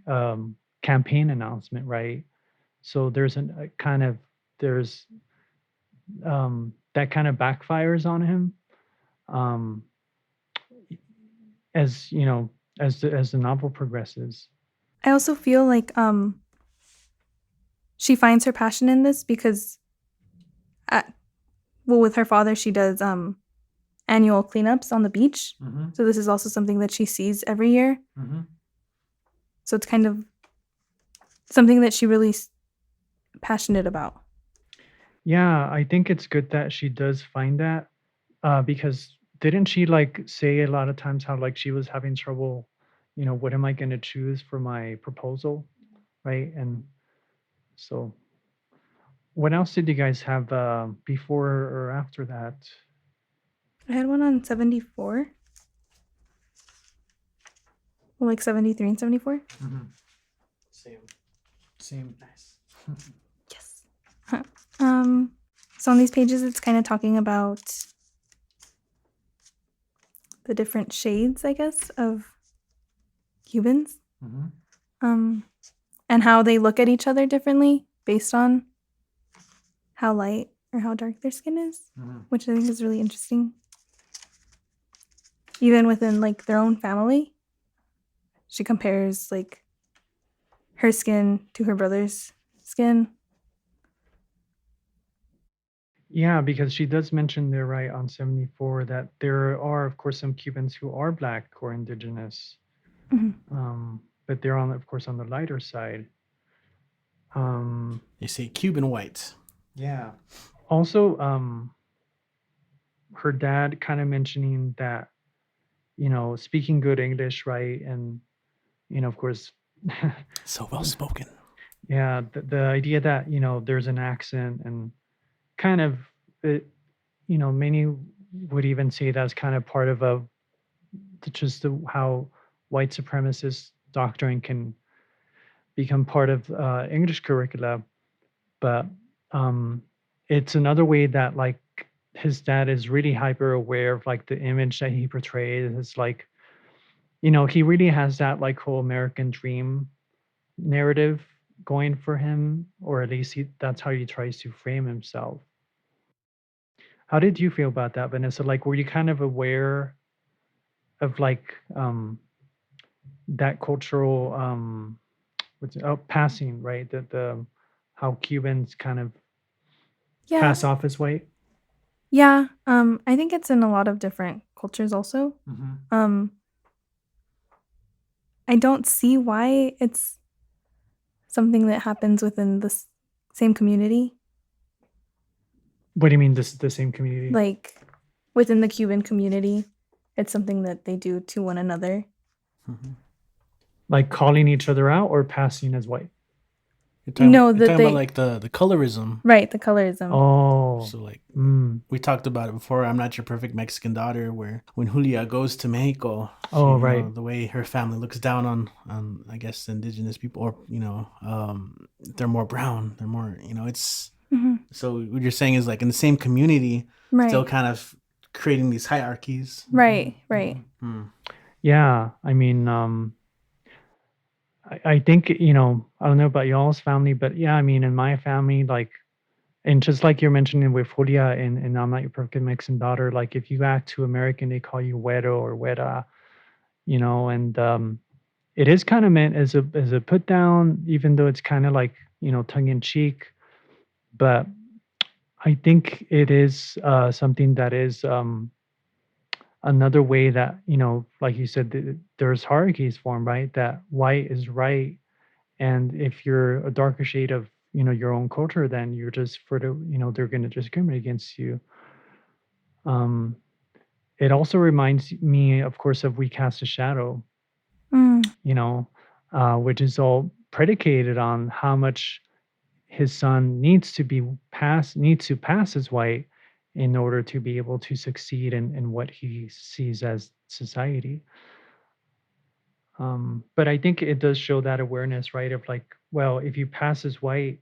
campaign announcement, right? So there's a kind of there's that kind of backfires on him, um, as as the novel progresses. I also feel like she finds her passion in this because, with her father, she does annual cleanups on the beach. So this is also something that she sees every year. So it's kind of something that she really passionate about. Yeah, I think it's good that she does find that, because didn't she like say a lot of times how like she was having trouble, what am I going to choose for my proposal, right? And so What else did you guys have before or after that? I had one on 74. Well, like 73 and 74. Same. Same. Nice. Yes. Huh. So on these pages, it's kind of talking about the different shades, I guess, of Cubans. And how they look at each other differently based on how light or how dark their skin is, which I think is really interesting. Even within like their own family, she compares like her skin to her brother's skin. Yeah, because she does mention there, right, on 74 that there are, of course, some Cubans who are black or indigenous, but they're on, of course, on the lighter side. They say Cuban whites. Yeah. Also, her dad kind of mentioning that, speaking good English, right, and of course, So well spoken. yeah, the idea that there's an accent and kind of it, many would even say that's kind of part of how white supremacist doctrine can become part of English curricula, but it's another way that like his dad is really hyper aware of like the image that he portrays. It's like he really has that like whole American dream narrative going for him, or at least that's how he tries to frame himself. How did you feel about that, Vanessa? Like, were you kind of aware of like that cultural passing, right? The how Cubans kind of Yeah. pass off as white? Yeah. I think it's in a lot of different cultures also. I don't see why it's something that happens within the same community. What do you mean, the same community? Like within the Cuban community, it's something that they do to one another. Like calling each other out or passing as white? You're talking about like the colorism. Right, the colorism. Oh. So like we talked about it before. I'm Not Your Perfect Mexican Daughter, where when Julia goes to Mexico, the way her family looks down on I guess indigenous people, or they're more brown, they're more it's so what you're saying is like in the same community, still kind of creating these hierarchies. Right. Yeah, I mean, I think I don't know about y'all's family, but yeah, I mean, in my family, like, and just like you're mentioning with Julia and I'm Not Your Perfect Mexican Daughter, like if you act too American, they call you güero or güera, and it is kind of meant as a put down, even though it's kind of like tongue in cheek, but I think it is something that is another way that like you said, there's hierarchies formed, right? That white is right, and if you're a darker shade of your own culture, then you're just they're going to discriminate against you. It also reminds me, of course, of We Cast a Shadow, which is all predicated on how much his son needs to pass as white in order to be able to succeed in what he sees as society. But I think it does show that awareness, right? Of like, well, if you pass as white,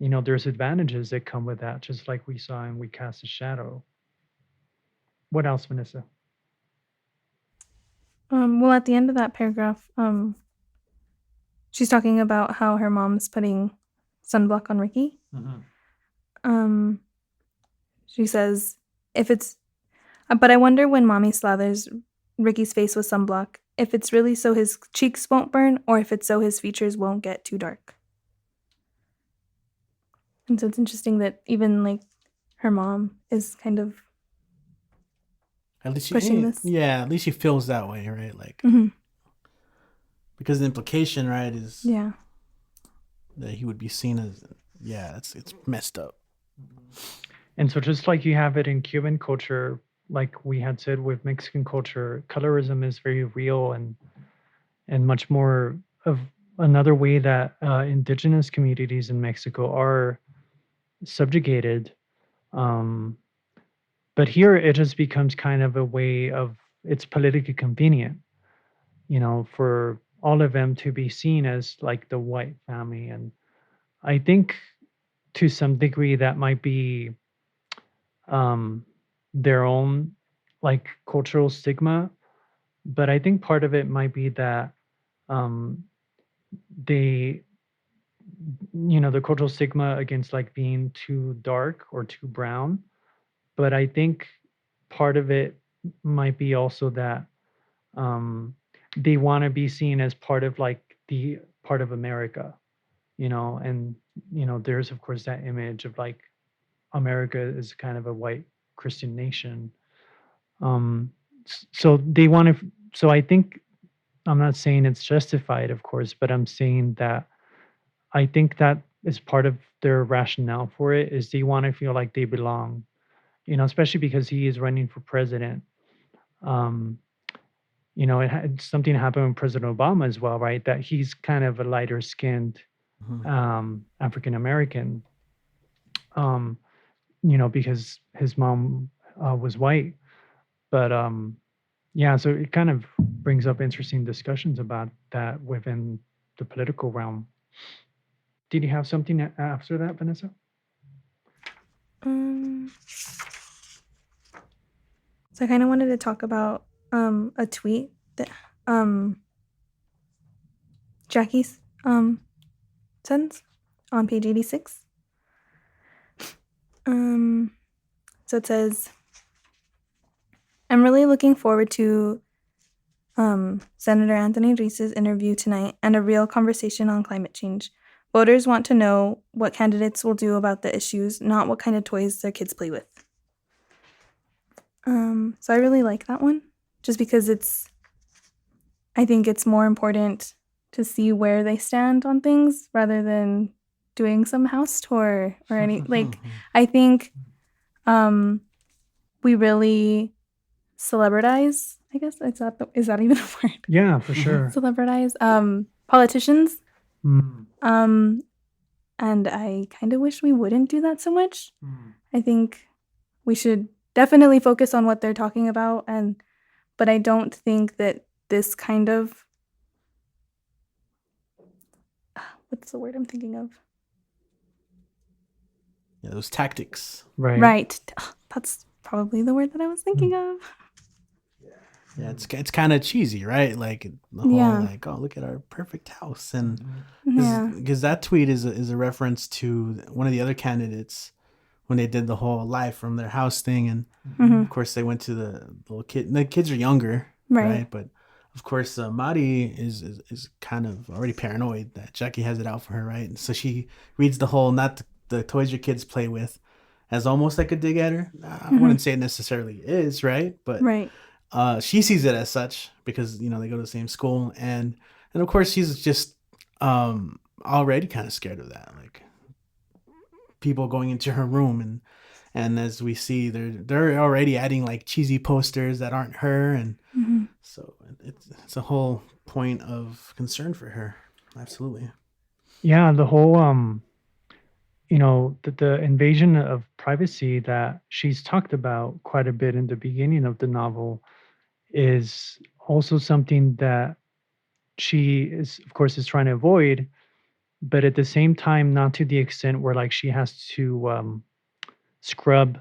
there's advantages that come with that, just like we saw in We Cast a Shadow. What else, Vanessa? Well, at the end of that paragraph, she's talking about how her mom's putting sunblock on Ricky. She says, but I wonder when mommy slathers Ricky's face with sunblock, if it's really so his cheeks won't burn or if it's so his features won't get too dark. And so it's interesting that even like her mom is kind of pushing this. Yeah, at least she feels that way, right? Like because the implication, right, is that he would be seen as it's messed up. And so just like you have it in Cuban culture, like we had said with Mexican culture, colorism is very real and much more of another way that indigenous communities in Mexico are, subjugated. Um, but here it just becomes kind of a way of it's politically convenient, for all of them to be seen as like the white family. And I think to some degree that might be um, their own like cultural stigma. But I think part of it might be that um, they, the cultural stigma against like being too dark or too brown. But I think part of it might be also that um, they want to be seen as part of like the part of America, and there's of course that image of like America is kind of a white Christian nation. So they want to. So I think I'm not saying it's justified, of course, but I'm saying that I think that is part of their rationale for it is they want to feel like they belong, especially because he is running for president. Um, it had something happened with President Obama as well, right? That he's kind of a lighter skinned Mhm. African American, um, because his mom was white. But yeah, so it kind of brings up interesting discussions about that within the political realm. Did you have something after that, Vanessa? Um, so I kind of wanted to talk about a tweet that Jackie's sends on page 86. So it says, I'm really looking forward to Senator Anthony Reese's interview tonight and a real conversation on climate change. Voters want to know what candidates will do about the issues, not what kind of toys their kids play with. So I really like that one, just because I think it's more important to see where they stand on things rather than doing some house tour or any, like, I think we really celebritize, I guess, is that even a word? Yeah, for sure. Celebritize politicians. Mm. And I kind of wish we wouldn't do that so much. Mm. I think we should definitely focus on what they're talking about, but I don't think that this kind of what's the word I'm thinking of? Yeah, those tactics. Right. That's probably the word that I was thinking of. Yeah, it's kind of cheesy, right? Like the whole like, oh, look at our perfect house, and because that tweet is a reference to one of the other candidates when they did the whole live from their house thing, and of course they went to the little kid. The kids are younger, right? But of course, Mari is kind of already paranoid that Jackie has it out for her, right? And so she reads the whole not the toys your kids play with as almost like a dig at her. I wouldn't say it necessarily is, right? But she sees it as such because they go to the same school, and of course she's just already kind of scared of that, like people going into her room, and as we see, they're already adding like cheesy posters that aren't her, and so it's a whole point of concern for her. Absolutely. Yeah, the whole the invasion of privacy that she's talked about quite a bit in the beginning of the novel is also something that she is, of course, is trying to avoid, but at the same time, not to the extent where like she has to scrub,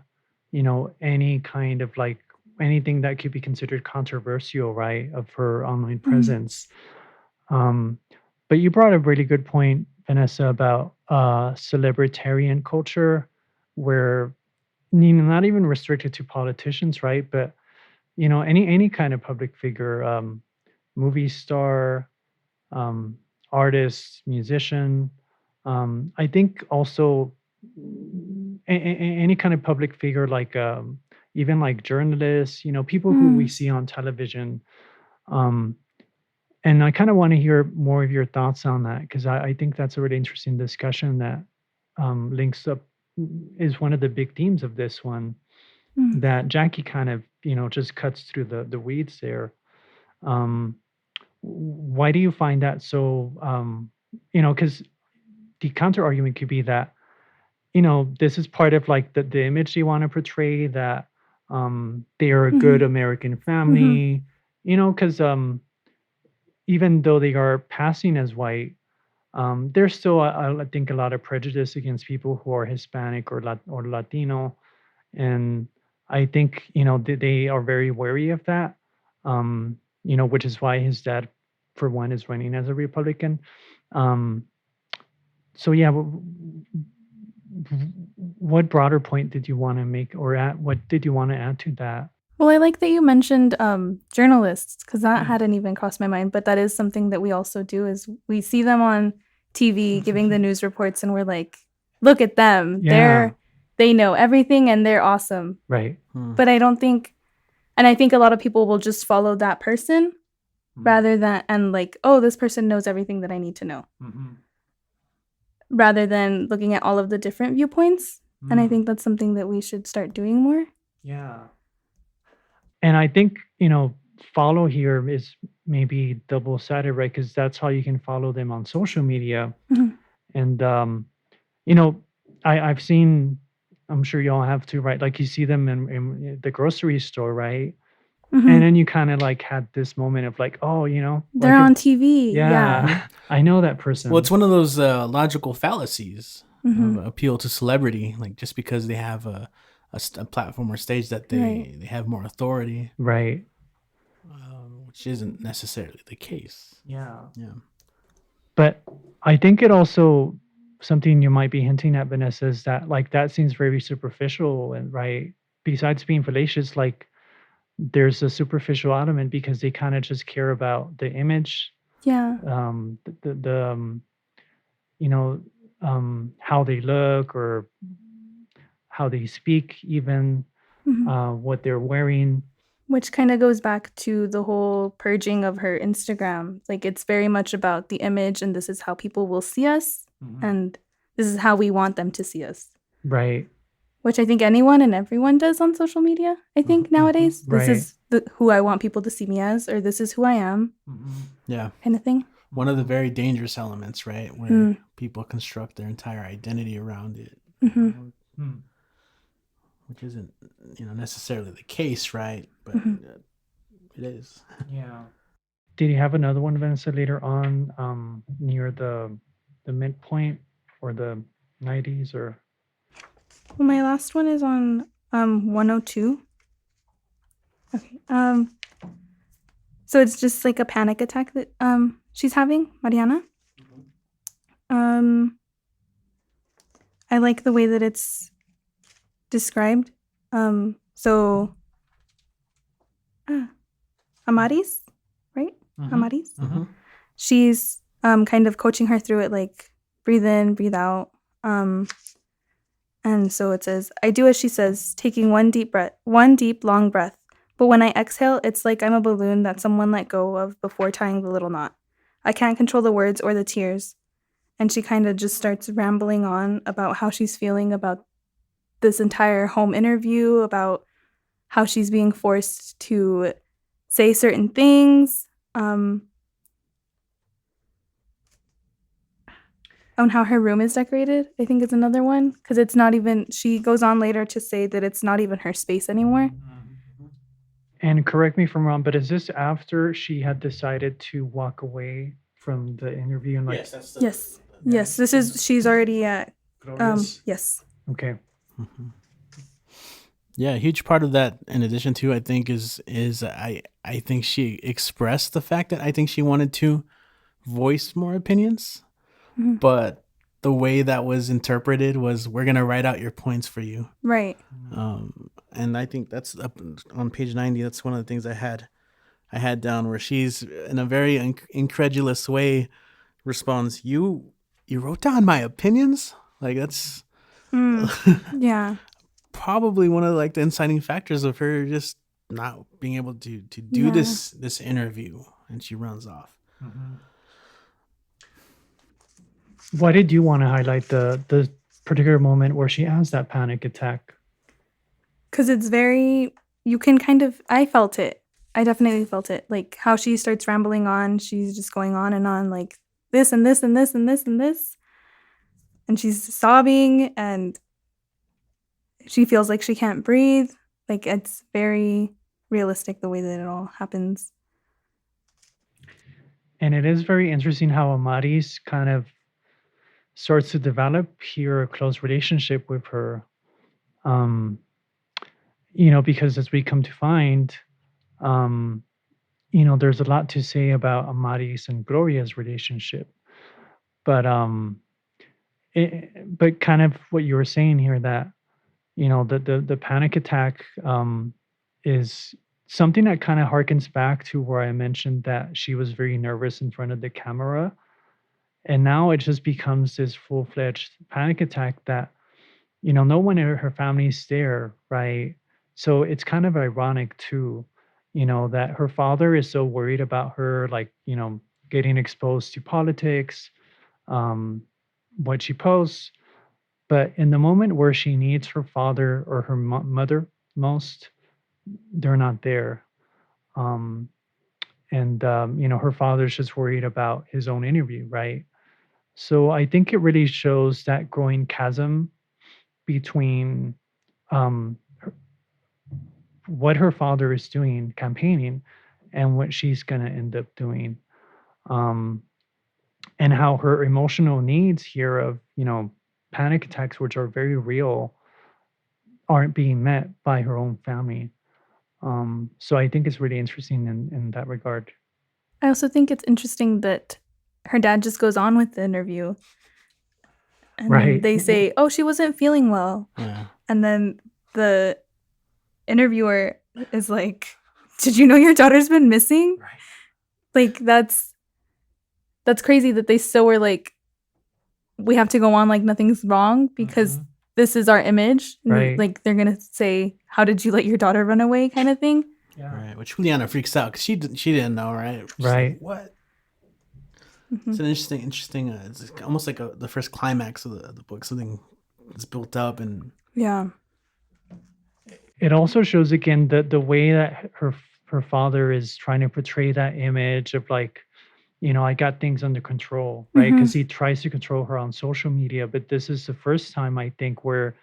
any kind of like anything that could be considered controversial, right, of her online presence. But you brought a really good point, Vanessa, about celebritarian culture, where not even restricted to politicians, right? But any kind of public figure, movie star, um, artist, musician. I think also any kind of public figure, like even like journalists, people who we see on television. Um, and I kind of want to hear more of your thoughts on that because I think that's a really interesting discussion that links up is one of the big themes of this one that Jackie kind of just cuts through the weeds there. Um, why do you find that so? Because the counter argument could be that this is part of like the image they want to portray, that they are a good American family, because even though they are passing as white, there's still, I think, a lot of prejudice against people who are Hispanic or Latino, and I think they are very wary of that. Which is why his dad, for one, is running as a Republican. Um, so yeah, what broader point did you want to make, or what did you want to add to that? Well, I like that you mentioned journalists, because that hadn't even crossed my mind. But that is something that we also do, is we see them on TV giving the news reports, and we're like, look at them. Yeah. They know everything and they're awesome. Right. But I don't think, and I think a lot of people will just follow that person rather than, and like, oh, this person knows everything that I need to know. Rather than looking at all of the different viewpoints. And I think that's something that we should start doing more. Yeah. And I think, follow here is maybe double-sided, right? Because that's how you can follow them on social media. And, I've seen, I'm sure y'all have too, right? Like you see them in the grocery store, right? And then you kind of like had this moment of like, oh, they're on TV. Yeah. I know that person. Well, it's one of those logical fallacies of appeal to celebrity. Like just because they have a platform or stage that they have more authority. Right. Which isn't necessarily the case. Yeah. Yeah. But I think it also, something you might be hinting at, Vanessa, is that like that seems very superficial, and right, besides being fallacious, like there's a superficial element because they kind of just care about the image, how they look or how they speak, even what they're wearing. Which kind of goes back to the whole purging of her Instagram. Like it's very much about the image, and this is how people will see us, and this is how we want them to see us. Right. Which I think anyone and everyone does on social media, I think, nowadays. This is who I want people to see me as, or this is who I am. Yeah. Kind of thing. One of the very dangerous elements, right? Where people construct their entire identity around it. Which isn't, necessarily the case, right? But it is. Yeah. Did you have another one, Vanessa, later on, near the midpoint or the 90s or? Well, my last one is on 102. Okay. So it's just like a panic attack that she's having, Mariana. I like the way that it's described. So Amaris, right? Amaris. She's kind of coaching her through it, like breathe in, breathe out. And so it says, I do as she says, taking one deep, long breath. But when I exhale, it's like I'm a balloon that someone let go of before tying the little knot. I can't control the words or the tears. And she kind of just starts rambling on about how she's feeling about this entire home interview, about how she's being forced to say certain things, on how her room is decorated, I think is another one. Because it's not even, she goes on later to say that it's not even her space anymore. And correct me if I'm wrong, but is this after she had decided to walk away from the interview? And like, yes, this is, she's already at, yes. Okay. Yeah, a huge part of that, in addition to, I think, is I think she expressed the fact that I think she wanted to voice more opinions, but the way that was interpreted was, we're going to write out your points for you. Right. And I think that's up on page 90. That's one of the things I had down, where she's in a very incredulous way responds, you wrote down my opinions? Like that's yeah. Probably one of like the inciting factors of her just not being able to do this interview, and she runs off. Why did you want to highlight the particular moment where she has that panic attack? Because it's very, you can kind of, I felt it. I definitely felt it. Like how she starts rambling on, she's just going on and on, like this and this and this and this and this. and she's sobbing and she feels like she can't breathe. Like, it's very realistic the way that it all happens. And it is very interesting how Amaris kind of starts to develop here a close relationship with her. Um, because as we come to find, um, there's a lot to say about Amaris and Gloria's relationship. But but kind of what you were saying here, that the panic attack is something that kind of harkens back to where I mentioned that she was very nervous in front of the camera, and now it just becomes this full-fledged panic attack that no one in her family's there, right? So it's kind of ironic too, that her father is so worried about her, like, getting exposed to politics, um, what she posts. But in the moment where she needs her father or her mother most, they're not there. Um, and, her father's just worried about his own interview, right? So I think it really shows that growing chasm between um, what her father is doing, campaigning, and what she's going to end up doing. Um, and how her emotional needs here of, panic attacks, which are very real, aren't being met by her own family. So I think it's really interesting in that regard. I also think it's interesting that her dad just goes on with the interview. And Right. they say, oh, she wasn't feeling well. Yeah. And then the interviewer is like, did you know your daughter's been missing? Right. Like, that's crazy that they still were like, we have to go on like nothing's wrong because this is our image. Right. Like, they're going to say, how did you let your daughter run away kind of thing? Yeah. Right. Which Juliana freaks out because she didn't know, right? She's right. Like, what? Mm-hmm. It's an interesting. It's almost like the first climax of the book. Something is built up and yeah. It also shows again the way that her father is trying to portray that image of like, I got things under control, right? Because he tries to control her on social media, but this is the first time I think where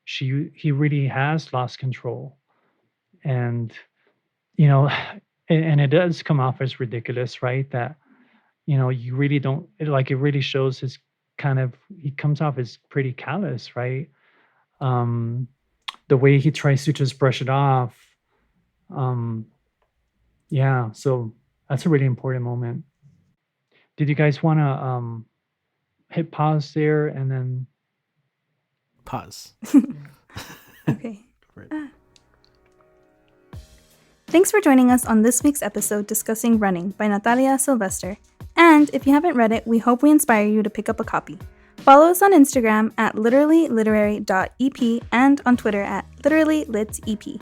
he really has lost control, and and it does come off as ridiculous, right? That you really don't like. It really shows his he comes off as pretty callous, right? The way he tries to just brush it off. Yeah, so that's a really important moment. Did you guys want to hit pause there and then pause? Okay. Thanks for joining us on this week's episode discussing Running by Natalia Sylvester. And if you haven't read it, we hope we inspire you to pick up a copy. Follow us on Instagram at literallyliterary.ep and on Twitter at literallylitsep.